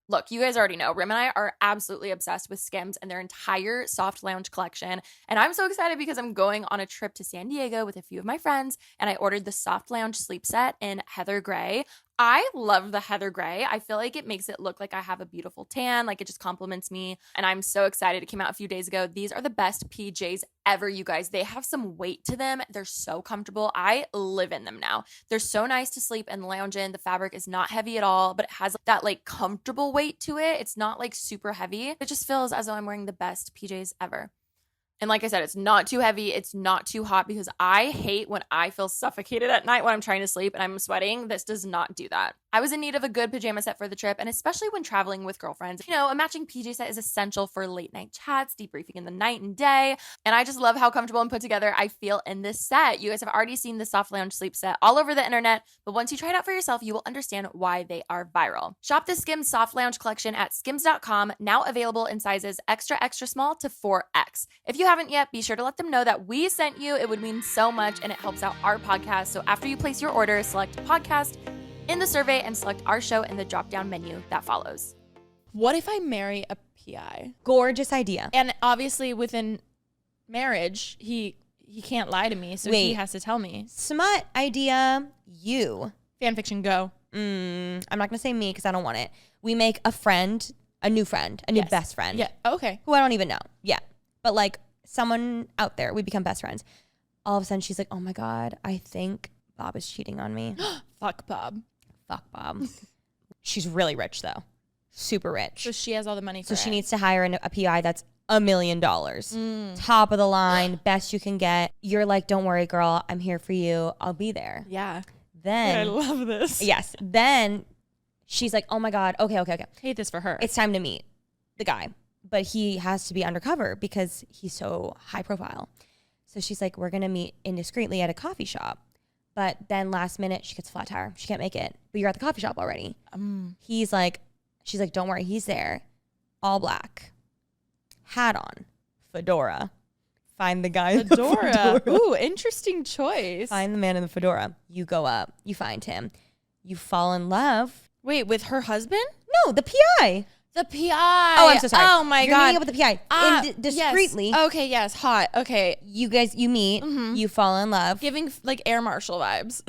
Look, you guys already know, Rem and I are absolutely obsessed with SKIMS and their entire Soft Lounge collection. And I'm so excited because I'm going on a trip to San Diego with a few of my friends, and I ordered the Soft Lounge sleep set in heather gray. I love the heather gray. I feel like it makes it look like I have a beautiful tan, like it just compliments me. And I'm so excited. It came out a few days ago. These are the best PJs ever, you guys. They have some weight to them. They're so comfortable. I live in them now. They're so nice to sleep and lounge in. The fabric is not heavy at all, but it has that like comfortable weight to it. It's not like super heavy. It just feels as though I'm wearing the best PJs ever. And like I said, it's not too heavy. It's not too hot because I hate when I feel suffocated at night when I'm trying to sleep and I'm sweating. This does not do that. I was in need of a good pajama set for the trip, and especially when traveling with girlfriends. A matching PJ set is essential for late night chats, debriefing in the night and day. And I just love how comfortable and put together I feel in this set. You guys have already seen the Soft Lounge sleep set all over the internet, but once you try it out for yourself, you will understand why they are viral. Shop the SKIMS Soft Lounge Collection at skims.com, now available in sizes extra, extra small to 4X. If you haven't yet, be sure to let them know that we sent you. It would mean so much, and it helps out our podcast. So after you place your order, select podcast in the survey and select our show in the drop-down menu that follows. What if I marry a PI? Gorgeous idea. And obviously within marriage, he can't lie to me, so he Wait. has to tell me. Smut idea. You. Fan fiction, go. I'm not gonna say me because I don't want it. We make a friend a new friend, a new best friend. Yeah. Okay. Who I don't even know. Yeah. But like someone out there, we become best friends. All of a sudden she's like, oh my God, I think Bob is cheating on me. Fuck Bob. Fuck Bob. She's really rich though. Super rich. So she has all the money for So it. she needs to hire a PI that's $1 million. Top of the line, best you can get. You're like, don't worry, girl. I'm here for you. I'll be there. Yeah. Then I love this. yes. Then she's like, oh my God. Okay. Hate this for her. It's time to meet the guy. But he has to be undercover because he's so high profile. So she's like, we're going to meet indiscreetly at a coffee shop. But then last minute, she gets a flat tire. She can't make it. But you're at the coffee shop already. She's like, don't worry. He's there. All black. Hat on. Fedora. Find the guy in the Fedora. Ooh, interesting choice. Find the man in the fedora. You go up. You find him. You fall in love. Wait, with her husband? No, the PI. The PI. Oh, I'm so sorry. Oh my You're God. meeting up with the PI. Discreetly. Yes. Okay, yes. Hot. Okay. You meet. You fall in love. Giving like air marshal vibes.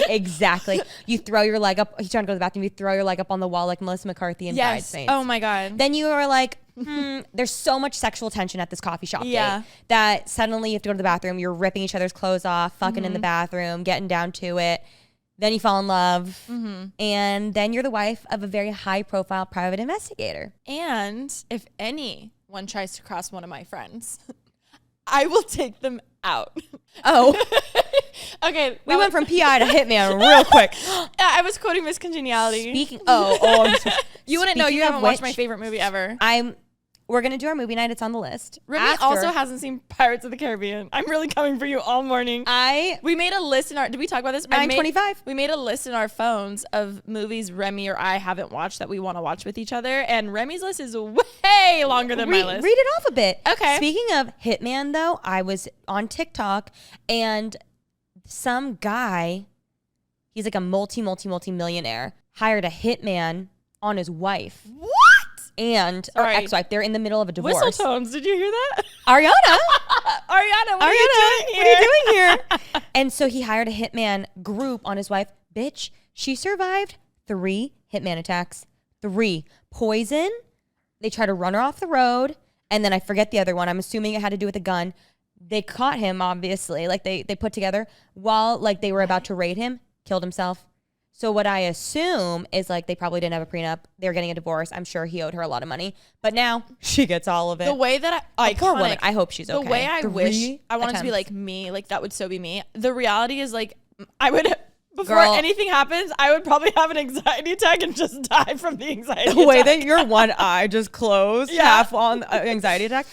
Exactly. You throw your leg up. He's trying to go to the bathroom. You throw your leg up on the wall like Melissa McCarthy in Bridesmaids. Oh my God. Then you are like, there's so much sexual tension at this coffee shop Yeah. date that suddenly you have to go to the bathroom. You're ripping each other's clothes off, fucking in the bathroom, getting down to it. Then you fall in love. And then you're the wife of a very high profile private investigator. And if anyone tries to cross one of my friends, I will take them out. Oh, Okay. we went from PI to Hitman real quick. I was quoting Miss Congeniality. You wouldn't know. You speaking haven't of watched which, my favorite movie ever. We're going to do our movie night. It's on the list. Remi also hasn't seen Pirates of the Caribbean. I'm really coming for you all morning. We made a list in our, did we talk about this? 9:25. We made a list in our phones of movies Remi or I haven't watched that we want to watch with each other. And Remi's list is way longer than my list. Read it off a bit. Okay. Speaking of Hitman, though, I was on TikTok and some guy, he's like a multi-millionaire, hired a hitman on his wife. What? Or ex-wife. They're in the middle of a divorce. Whistle tones. Did you hear that? Ariana, Ariana, what are you doing here? And so he hired a hitman group on his wife. Bitch, she survived 3 hitman attacks. 3. Poison. They tried to run her off the road. And then I forget the other one. I'm assuming it had to do with a gun. They caught him, obviously. Like they put together while like they were about to raid him, killed himself. So what I assume is like they probably didn't have a prenup. They were getting a divorce. I'm sure he owed her a lot of money. But now she gets all of it. The way that poor woman. I hope she's okay. The way I 3 wish I wanted to be attempts. like me, like that would so be me. The reality is like I would before Girl. anything happens, I would probably have an anxiety attack and just die from the anxiety The way attack. that your one eye just closed, half on anxiety attack.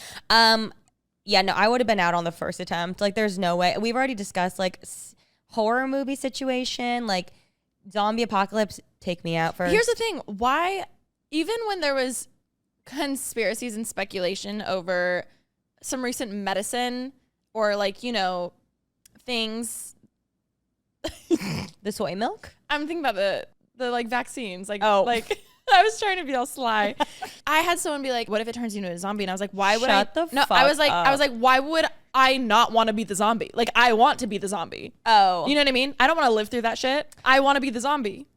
Yeah, no, I would have been out on the first attempt. Like, there's no way. We've already discussed like horror movie situation, like zombie apocalypse. Take me out first. Here's the thing. Why, even when there was conspiracies and speculation over some recent medicine or like, you know, things. The soy milk. I'm thinking about the like vaccines. Like, Oh. like I was trying to be all sly. I had someone be like, what if it turns you into a zombie? And I was like, why would Shut I? the No, fuck I was like, up. why would I not want to be the zombie? Like, I want to be the zombie. Oh, You know what I mean? I don't want to live through that shit. I want to be the zombie.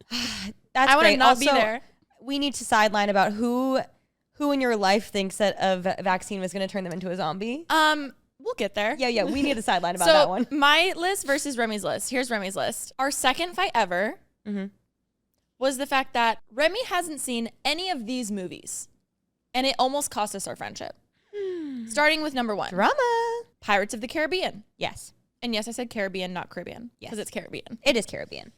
that's I want to great. not be Also, there. We need to sideline about who in your life thinks that a vaccine was going to turn them into a zombie. We'll get there. Yeah, we need to sideline about So that one. my list versus Remi's list. Here's Remi's list. Our second fight ever was the fact that Remi hasn't seen any of these movies, and it almost cost us our friendship. Starting with number 1, Drama. Pirates of the Caribbean. Yes, And yes, I said Caribbean, not Caribbean, because Yes. it's Caribbean. it is Caribbean.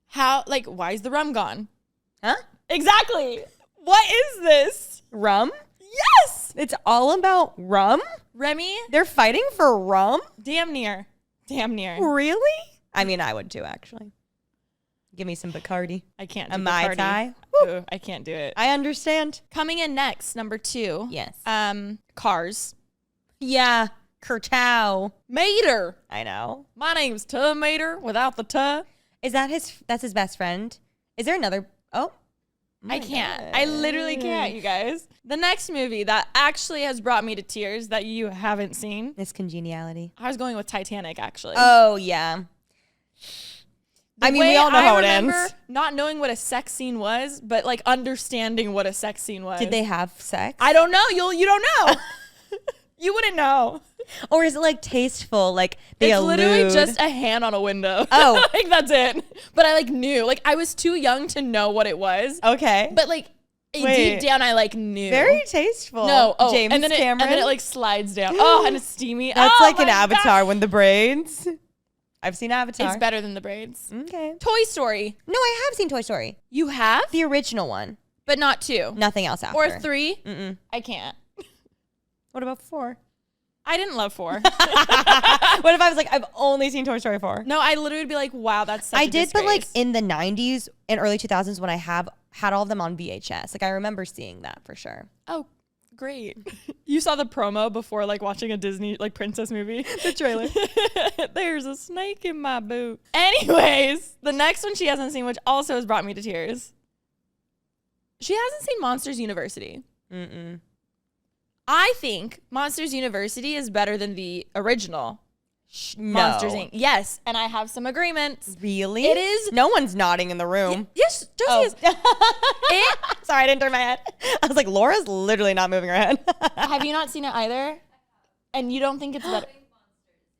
How? Like, why is the rum gone? Huh? Exactly. What is this? Rum? Yes. It's all about rum? Remi, They're fighting for rum? damn near. Really? I mean, I would too, actually. Give me some Bacardi. I can't A do Mai Bacardi. Tai. Ooh, I can't do it. I understand. Coming in next, number 2. Yes. Cars. Yeah. Kerchow. Mater. I know. My name's Tuh Mater without the tuh. Is that that's his best friend? Is there another? Oh. I can't. I literally can't, you guys. The next movie that actually has brought me to tears that you haven't seen. This congeniality. I was going with Titanic, actually. Oh, yeah. I mean, we all know how it ends. Not knowing what a sex scene was, but like understanding what a sex scene was. Did they have sex? I don't know. You don't know. You wouldn't know. Or is it like tasteful? Like they It's literally allude? just a hand on a window. Oh. Like that's it. But I like knew. Like I was too young to know what it was. Okay. But like deep down, I like knew. Very tasteful. No. Oh, James and then Cameron. and then it like slides down. Oh, and it's steamy. That's oh, like an my Avatar God. when the braids. I've seen Avatar. It's better than the braids. Okay. Toy Story. No, I have seen Toy Story. You have? The original one. But not 2. Nothing else after. Or 3. Mm-mm. I can't. What about 4? I didn't love 4. What if I was like, I've only seen Toy Story 4? No, I literally would be like, wow, that's such I a did, but like disgrace. in the 90s and early 2000s when I had all of them on VHS. Like I remember seeing that for sure. Oh, great. You saw the promo before like watching a Disney like princess movie? The trailer. There's a snake in my boot. Anyways, the next one she hasn't seen, which also has brought me to tears. She hasn't seen Monsters University. Mm-mm. I think Monsters University is better than the original No. Monsters Inc. Yes, and I have some agreements. Really? It is. No one's nodding in the room. Yes, Josie Oh. is. It, Sorry, I didn't turn my head. I was like, Laura's literally not moving her head. have you not seen it either? And you don't think it's better?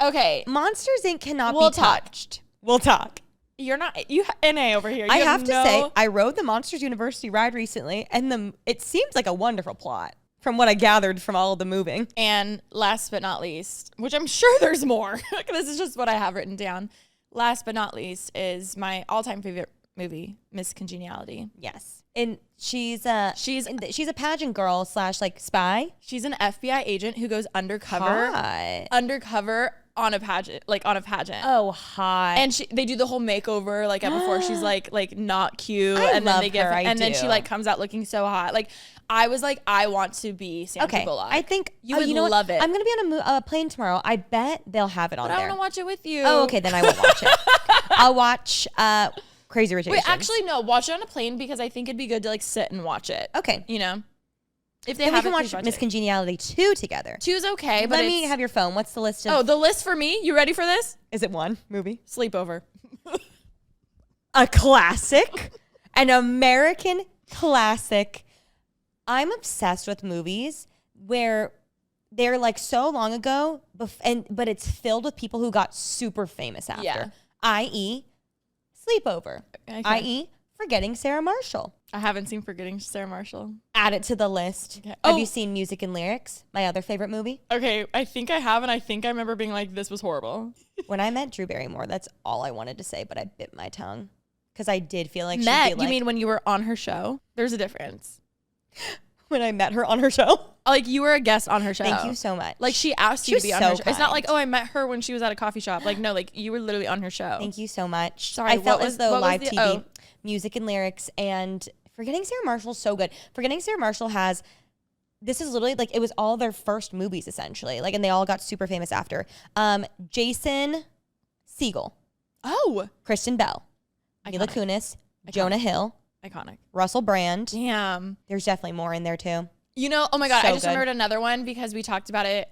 Okay, Monsters Inc. cannot We'll be talk. touched. We'll talk. you're not. You NA over here. You I have to no- say, I rode the Monsters University ride recently, and it seems like a wonderful plot from what I gathered from all of the moving. And last but not least, which I'm sure there's more. This is just what I have written down. Last but not least is my all-time favorite movie, Miss Congeniality. Yes. And she's a pageant girl / like spy. She's an FBI agent who goes undercover Hot. on a pageant, like on a pageant. Oh, hot. And they do the whole makeover like before she's like not cute, I and then love they give her, I then she do. like comes out looking so hot. Like I was like, I want to be Sandra okay. Bullock. I think you would know what? love it. I'm gonna be on a plane tomorrow. I bet they'll have it on but I there. want to watch it with you. Oh, okay. Then I won't watch it. I'll watch Crazy Rich Asians. Wait, actually no, watch it on a plane because I think it'd be good to like sit and watch it. Okay. You know, if they Then we have can it, watch please Miss it. Congeniality 2 together. 2's okay, but Let me it's- have your phone. What's the list of? Oh, the list for me. You ready for this? Is it one movie? Sleepover. A classic, an American classic. I'm obsessed with movies where they're like so long ago, but it's filled with people who got super famous after. Yeah. I.e., Sleepover. Okay. I.e., Forgetting Sarah Marshall. I haven't seen Forgetting Sarah Marshall. Add it to the list. Okay. Have Oh. you seen Music and Lyrics? My other favorite movie. Okay, I think I have, and I think I remember being like, "This was horrible." When I met Drew Barrymore, that's all I wanted to say, but I bit my tongue because I did feel like she'd Met? be like, You mean when you were on her show? There's a difference. when I met her on her show. Like you were a guest on her show. Thank you so much. Like she asked She you was to be on so her show. It's not kind. like, oh, I met her when she was at a coffee shop. Like no, like you were literally on her show. Thank you so much. Sorry, I felt what as was- though what was live the- TV, oh. Music and Lyrics, and Forgetting Sarah Marshall's so good. Forgetting Sarah Marshall has, this is literally like, it was all their first movies essentially. Like, and they all got super famous after. Jason Segel, Oh, Kristen Bell, Mila Iconic. Kunis, Jonah Hill, iconic. Russell Brand. Damn. There's definitely more in there too. You know, oh my God, I So just good. remembered another one because we talked about it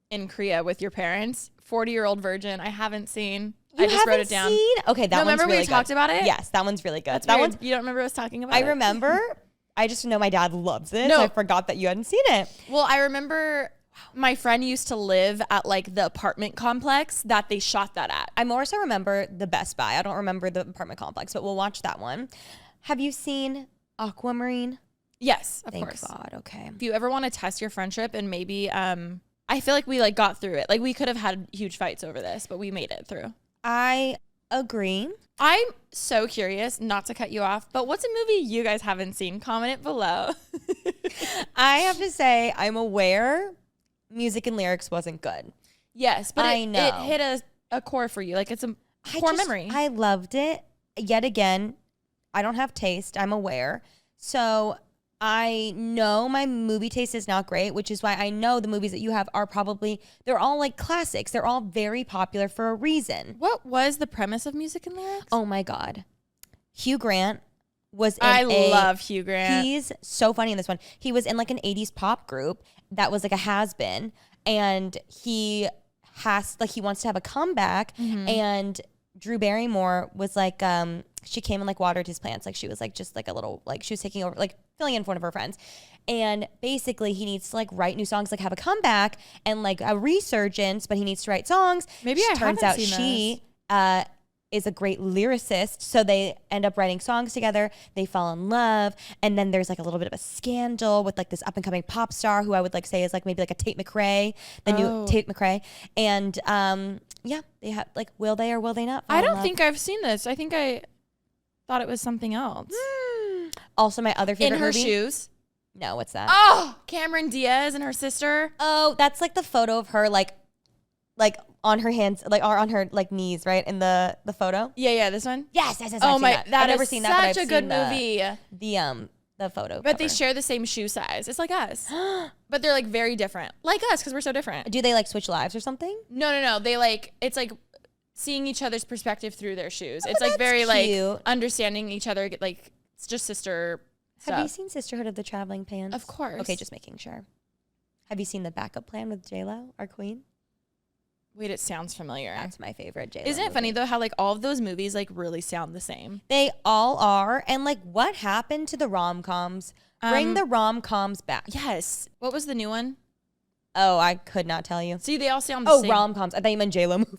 in Korea with your parents. 40-Year-Old Virgin. I haven't seen. I just wrote it down. Seen? Okay, that No, one's remember really we good. talked about it? Yes, that one's really good. That's that weird. one's. You don't remember us talking about I it? remember. I just know my dad loves it. No. So I forgot that you hadn't seen it. Well, I remember my friend used to live at like the apartment complex that they shot that at. I more so remember the Best Buy. I don't remember the apartment complex, but we'll watch that one. Have you seen Aquamarine? Yes, of Thank course. God. Okay. If you ever want to test your friendship and maybe I feel like we like got through it. Like we could have had huge fights over this, but we made it through. I agree. I'm so curious, not to cut you off, but what's a movie you guys haven't seen? Comment it below. I have to say, I'm aware Music and Lyrics wasn't good. Yes, but I it know. hit a core for you. Like it's a core memory. I loved it. Yet again, I don't have taste. I'm aware. So I know my movie taste is not great, which is why I know the movies that you have are probably, they're all like classics. They're all very popular for a reason. What was the premise of Music and Lyrics? Oh my God. Hugh Grant was in I love Hugh Grant. He's so funny in this one. He was in like an 80s pop group that was like a has-been, and he wants to have a comeback, Mm-hmm. and Drew Barrymore was like, she came and like watered his plants. Like she was like just like a little, like she was taking over, like filling in for one of her friends. And basically he needs to like write new songs, like have a comeback and like a resurgence, but he needs to write songs. Maybe I turns haven't out seen she is a great lyricist. So they end up writing songs together. They fall in love. And then there's like a little bit of a scandal with like this up and coming pop star who I would like say is like maybe like a Tate McRae, the new Tate McRae. And yeah, they have like, will they or will they not fall I in don't love? think I've seen this. I think I thought it was something else. Also, my other favorite In her movie. shoes. No, what's that? Oh, Cameron Diaz and her sister. Oh, that's like the photo of her like on her hands, like or on her like knees, right? In the photo. Yeah, this one. Yes. Oh I've seen my, that. that I've never is seen that, but I've such a good seen movie. The photo. But they cover. share the same shoe size. It's like us. But they're like very different. Like us, because we're so different. Do they like switch lives or something? No. They like, it's like seeing each other's perspective through their shoes. It's like that's very cute. like understanding each other. Like it's just sister stuff. Have you seen Sisterhood of the Traveling Pants? Of course. Okay, just making sure. Have you seen The Backup Plan with J-Lo, our queen? Wait, it sounds familiar. That's my favorite J-Lo Isn't it movie. funny though how like all of those movies like really sound the same? They all are. And like what happened to the rom-coms? Bring the rom-coms back. Yes. What was the new one? Oh, I could not tell you. See, they all sound the Oh, same. rom-coms. I thought you meant J-Lo movie.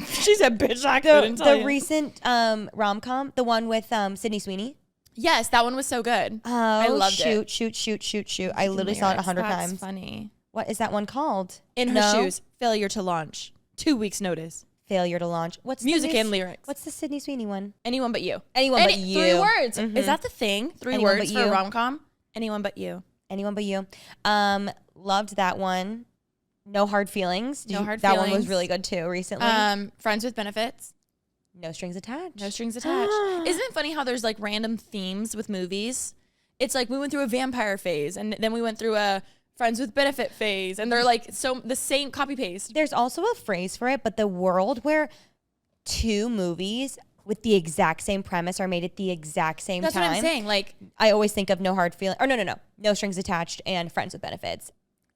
She said, bitch, I couldn't tell The you. recent rom-com, the one with Sydney Sweeney. Yes, that one was so good. Oh, I loved it. Shoot. I literally saw it 100 That's times. funny. What is that one called? In her No? shoes, failure to launch. 2 weeks notice. Failure to launch. What's Music the and lyrics. What's the Sydney Sweeney one? Anyone but you. Anyone but you. 3 words. Mhm. Is that the thing? 3 Anyone words but for you. a rom-com? Anyone but you. Anyone but you. Loved that one. No Hard Feelings. No Hard That one was Feelings. really good too recently. Friends with Benefits. No Strings Attached. No strings attached. Isn't it funny how there's like random themes with movies? It's like we went through a vampire phase and then we went through a friends with benefit phase and they're like so the same copy paste. There's also a phrase for it, but the world where 2 movies with the exact same premise are made at the exact same That's time. what I'm saying. Like I always think of No Hard Feelings. Or no. No Strings Attached and Friends with Benefits.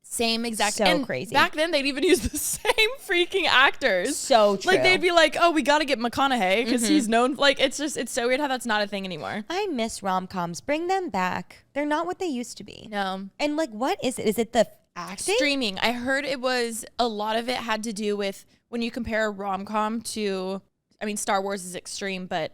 same exact. So and crazy. Back then they'd even use the same freaking actors. So true. Like they'd be like, oh, we got to get McConaughey because he's known. Like it's so weird how that's not a thing anymore. I miss rom-coms. Bring them back. They're not what they used to be. No. And like, what is it? Is it the acting? Streaming. I heard it was a lot of it had to do with when you compare a rom-com to, I mean, Star Wars is extreme, but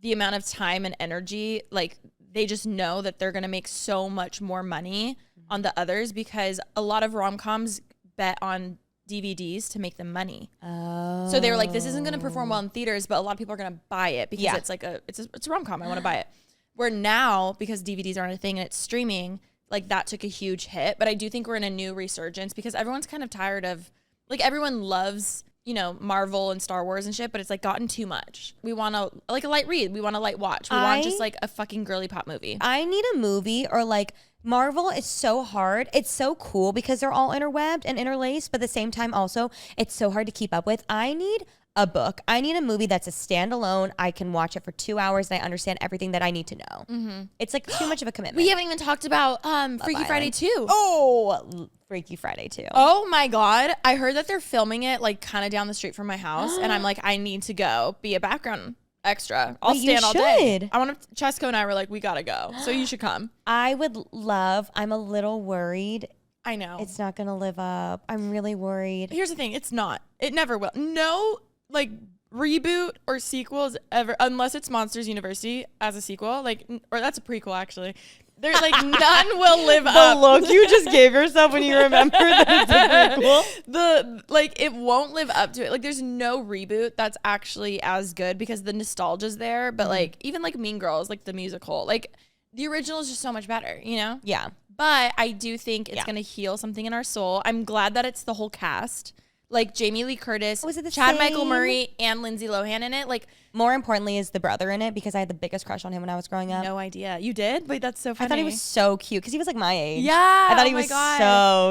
the amount of time and energy, like they just know that they're going to make so much more money on the others because a lot of rom-coms bet on DVDs to make them money. Oh. So they were like, this isn't going to perform well in theaters, but a lot of people are going to buy it because Yeah. it's like it's a rom-com. I want to buy it. Where now, because DVDs aren't a thing and it's streaming, like that took a huge hit. But I do think we're in a new resurgence because everyone's kind of tired of, like everyone loves, you know, Marvel and Star Wars and shit, but it's like gotten too much. We want to, like a light read. We want a light watch. We want just like a fucking girly pop movie. I need a movie or like Marvel is so hard. It's so cool because they're all interwebbed and interlaced, but at the same time also it's so hard to keep up with. I need a book. I need a movie that's a standalone. I can watch it for 2 hours and I understand everything that I need to know. Mm-hmm. It's like too much of a commitment. We haven't even talked about Freaky Friday 2. Oh, Freaky Friday 2. Oh my God. I heard that they're filming it like kind of down the street from my house. And I'm like, I need to go be a background extra. I'll But you stand all day. should. I want to, Chesko and I were like, we got to go. So you should come. I would love, I'm a little worried. I know. It's not going to live up. I'm really worried. Here's the thing. It's not. It never will. No like reboot or sequels ever, unless it's Monsters University as a sequel. Like, or that's a prequel actually. There's like none will live up. look you just gave yourself when you remember that it's a prequel. Like it won't live up to it. Like there's no reboot that's actually as good because the nostalgia's there. But like even like Mean Girls, like the musical, like the original is just so much better, you know? Yeah. But I do think it's gonna heal something in our soul. I'm glad that it's the whole cast. Like Jamie Lee Curtis, Was it the Chad Michael same? Murray, and Lindsay Lohan in it. Like More importantly is the brother in it because I had the biggest crush on him when I was growing up. no idea. You did? Wait, that's so funny. I thought he was so cute because he was like my age. Yeah. I thought he oh my was God.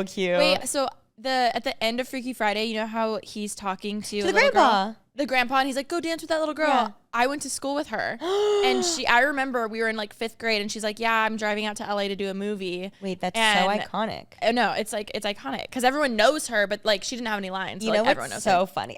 so cute. Wait, so at the end of Freaky Friday, you know how he's talking to to a the little grandpa. girl? the grandpa, and he's like, go dance with that little girl. Yeah. I went to school with her. And I remember we were in like 5th grade, and she's like, yeah, I'm driving out to LA to do a movie. Wait, that's And so iconic. No, it's iconic because everyone knows her, but like she didn't have any lines. You So, know like, everyone what's knows so her. funny?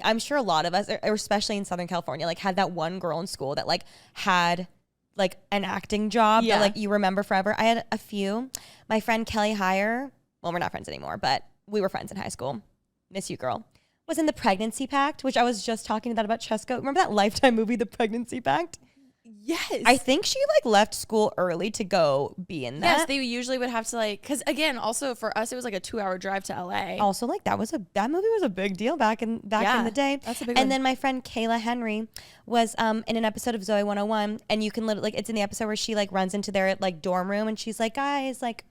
I'm sure a lot of us, or especially in Southern California, like had that one girl in school that like had like an acting job that like you remember forever. I had a few. My friend Kelly Heyer, well, we're not friends anymore, but we were friends in high school. Miss you, girl. Was in the Pregnancy Pact, which I was just talking about Chesko. Remember that Lifetime movie, The Pregnancy Pact? Yes. I think she like left school early to go be in that. Yes, they usually would have to like, because again, also for us, it was like a 2-hour drive to LA. Also, like that movie was a big deal back in the day. That's a big And one. then my friend Kayla Henry was in an episode of Zoe 101, and you can literally, like, it's in the episode where she like runs into their like dorm room, and she's like, guys, like,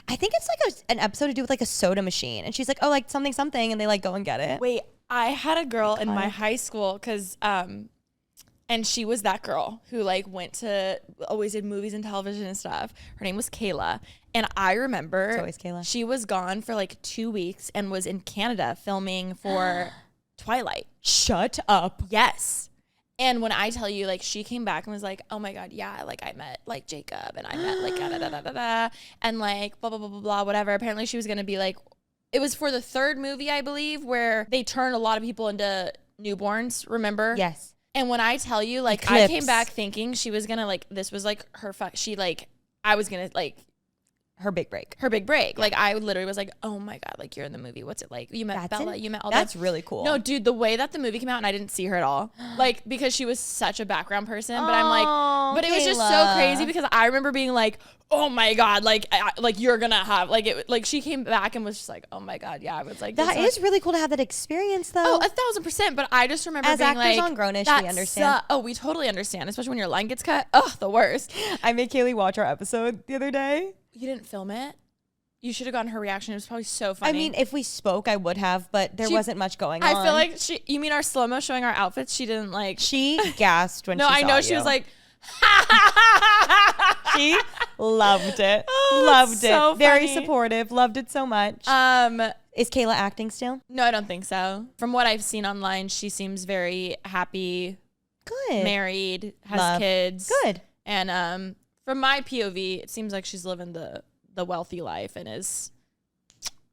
I think it's like an episode to do with like a soda machine, and she's like, oh, like something, and they like go and get it. Wait, I had a girl in my high school because and she was that girl who like went to always did movies and television and stuff. Her name was Kayla. And I remember It's always Kayla. She was gone for like 2 weeks and was in Canada filming for Twilight. Shut up. Yes. And when I tell you, like, she came back and was like, oh my God, yeah, like I met like Jacob and I met like da da da da da and like blah blah blah blah blah whatever. Apparently she was gonna be like, it was for the 3rd movie, I believe, where they turned a lot of people into newborns, remember? Yes. And when I tell you, like, Eclipse. I came back thinking she was gonna like, this was like her I was gonna like Her big break. her big break. Like I literally was like, oh my God, like you're in the movie. What's it like? You met Bella, you met all That's that. really cool. No, dude, the way that the movie came out and I didn't see her at all. Like, because she was such a background person. But I'm like, but it was just so Kayla. crazy because I remember being like, oh my God, like, like you're gonna have like it. Like she came back and was just like, oh my God, yeah. I was like, That is really cool to have that experience, though. Oh, 1,000%. But I just remember As being actors like, on Grownish, that we understand. Oh, we totally understand, especially when your line gets cut. Oh, the worst. I made Kaylee watch our episode the other day. You didn't film it? You should have gotten her reaction. It was probably so funny. I mean, if we spoke, I would have, but there wasn't much going on. I feel like you mean our slow-mo showing our outfits? She didn't like. She gasped when No, she I saw know you. she was like, She loved it. Oh, loved that's it. so Very funny. supportive. Loved it so much. Is Kayla acting still? No, I don't think so. From what I've seen online, she seems very happy, Good. married, has Love. kids. Good. And from my POV, it seems like she's living the wealthy life and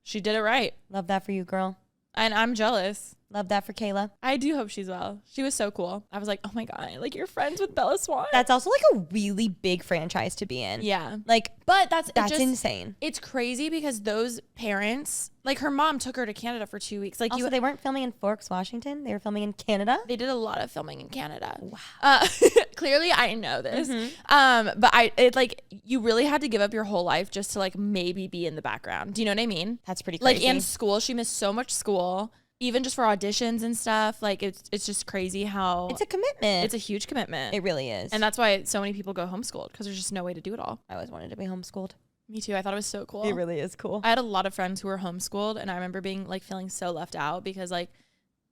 she did it right. Love that for you, girl. And I'm jealous. Love that for Kayla. I do hope she's well. She was so cool. I was like, oh my God, like you're friends with Bella Swan. That's also like a really big franchise to be in. Yeah. Like, But that's insane. It's crazy because those parents, like her mom took her to Canada for 2 weeks. Like Also, they weren't filming in Forks, Washington. They were filming in Canada. they did a lot of filming in Canada. Wow. Clearly I know this. But it like you really had to give up your whole life just to like maybe be in the background. Do you know what I mean? That's pretty crazy. Like in school, she missed so much school, even just for auditions and stuff. Like it's just crazy how It's a commitment. it's a huge commitment. It really is. And that's why so many people go homeschooled because there's just no way to do it all. I always wanted to be homeschooled. Me too. I thought it was so cool. It really is cool. I had a lot of friends who were homeschooled, and I remember being like feeling so left out because like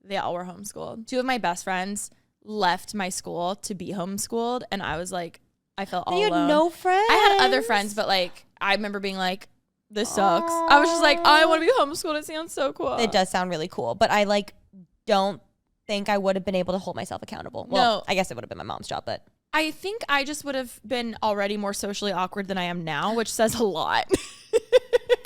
they all were homeschooled. 2 of my best friends left my school to be homeschooled, and I was like, I felt all You had alone. no friends. I had other friends, but like I remember being like, this sucks. I was just like, I want to be homeschooled. It sounds so cool. It does sound really cool, but I like don't think I would have been able to hold myself accountable. Well, No. I guess it would have been my mom's job, but I think I just would have been already more socially awkward than I am now, which says a lot.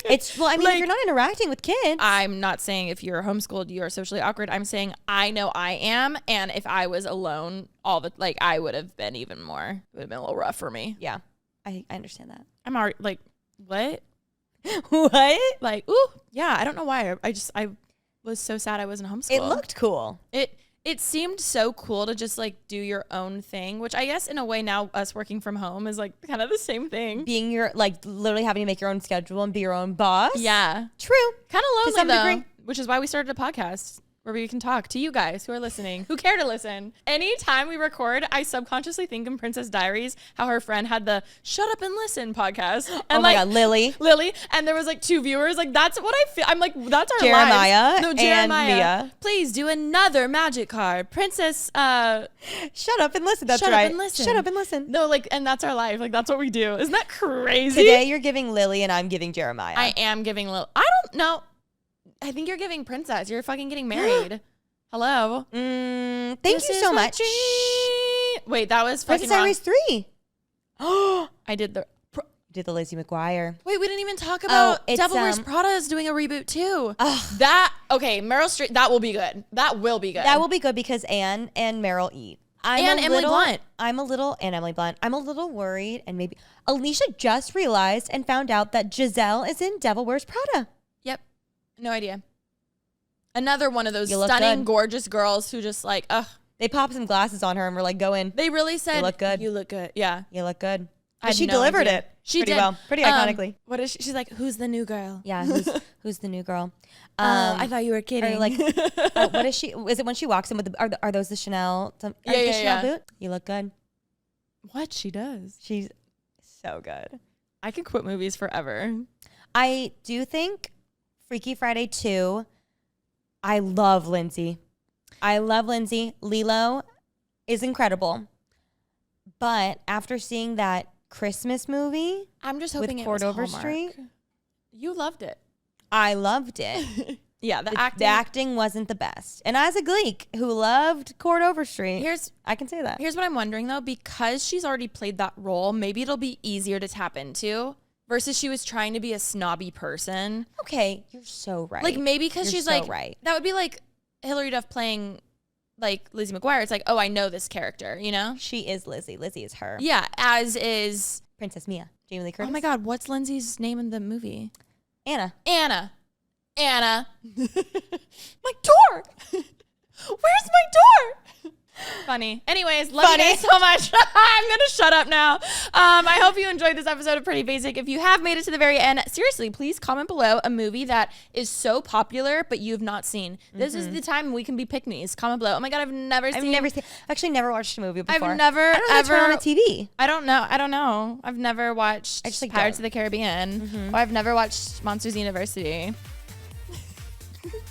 it's well, I mean, Like, if you're not interacting with kids, I'm not saying if you're homeschooled, you are socially awkward. I'm saying I know I am. And if I was alone, I would have been even more. It would have been a little rough for me. yeah, I understand that. I'm already like, what? What? Like, ooh, yeah. I don't know why. I was so sad I wasn't homeschooled. It looked cool. It seemed so cool to just like do your own thing, which I guess in a way now us working from home is like kind of the same thing. Being your literally having to make your own schedule and be your own boss. Yeah. True. Kind of lonely some though, degree. which is why we started a podcast where we can talk to you guys who are listening, who care to listen. Anytime we record, I subconsciously think in Princess Diaries how her friend had the Shut Up and Listen podcast. And Oh my God, Lily. and there was like 2 viewers. Like that's what I feel. I'm like, that's our Jeremiah lives. No, Jeremiah. and Mia. Please do another magic card. Princess, Shut up and listen. That's Shut Up right. and Listen. Shut up and listen. No, like, and that's our life. Like that's what we do. Isn't that crazy? Today you're giving Lily and I'm giving Jeremiah. I am giving I don't know. I think you're giving Princess. You're fucking getting married. Hello. Thank This you is so my much. Wait, that was fucking Princess wrong. Diaries 3. Oh, I did the. did the Lizzie McGuire. Wait, we didn't even talk about it's, Devil Wears Prada is doing a reboot too. Ugh. Meryl Streep, that will be good. That will be good. That will be good because Anne and Meryl eat. And Emily Blunt. I'm a little worried, and maybe Alisha just realized and found out that Giselle is in Devil Wears Prada. Yep. No idea. Another one of those You look stunning, good. gorgeous girls who just like, ugh. They popped some glasses on her and were like, "Go in. They really said, You look good. You look good. Yeah. You look good." I had She no delivered idea. it. She pretty did. well, pretty iconically. What is she? She's like, who's the new girl? Yeah, who's the new girl? I thought you were kidding. Or like, what is she? Is it when she walks in with the? Are those the Chanel? Chanel boot? You look good. What she does? She's so good. I could quit movies forever. I do think Freaky Friday 2. I love Lindsay. Lilo is incredible. But after seeing that Christmas movie I'm just with hoping it was Cordova Hallmark. Street, You loved it. I loved it. Yeah, the The acting wasn't the best. And as a Gleek who loved Cordova Street, I can say that. Here's what I'm wondering though, because she's already played that role, maybe it'll be easier to tap into versus she was trying to be a snobby person. Okay, you're so right. Like maybe because You're she's so like, right. that would be like Hilary Duff playing like Lizzie McGuire. It's like, oh, I know this character, you know? She is Lizzie. Lizzie is her. Yeah, as is. Princess Mia. Jamie Lee Curtis. Oh my God, what's Lindsay's name in the movie? Anna. My door. Where's my door? Funny. Anyways, love you guys so much. I'm going to shut up now. I hope you enjoyed this episode of Pretty Basic. If you have made it to the very end, seriously, please comment below a movie that is so popular, but you've not seen. This is the time we can be pick-me's. Comment below. Oh my God, I've never actually never watched a movie before. I've never, I don't know ever. on the TV. I don't know. I've never watched Pirates of the Caribbean. Or I've never watched Monsters University.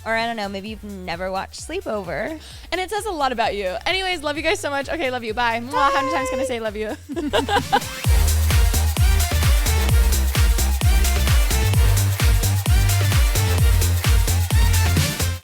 Or I don't know, maybe you've never watched Sleepover. And it says a lot about you. Anyways, love you guys so much. Okay, love you. Bye. Mwah. How many times can I say love you?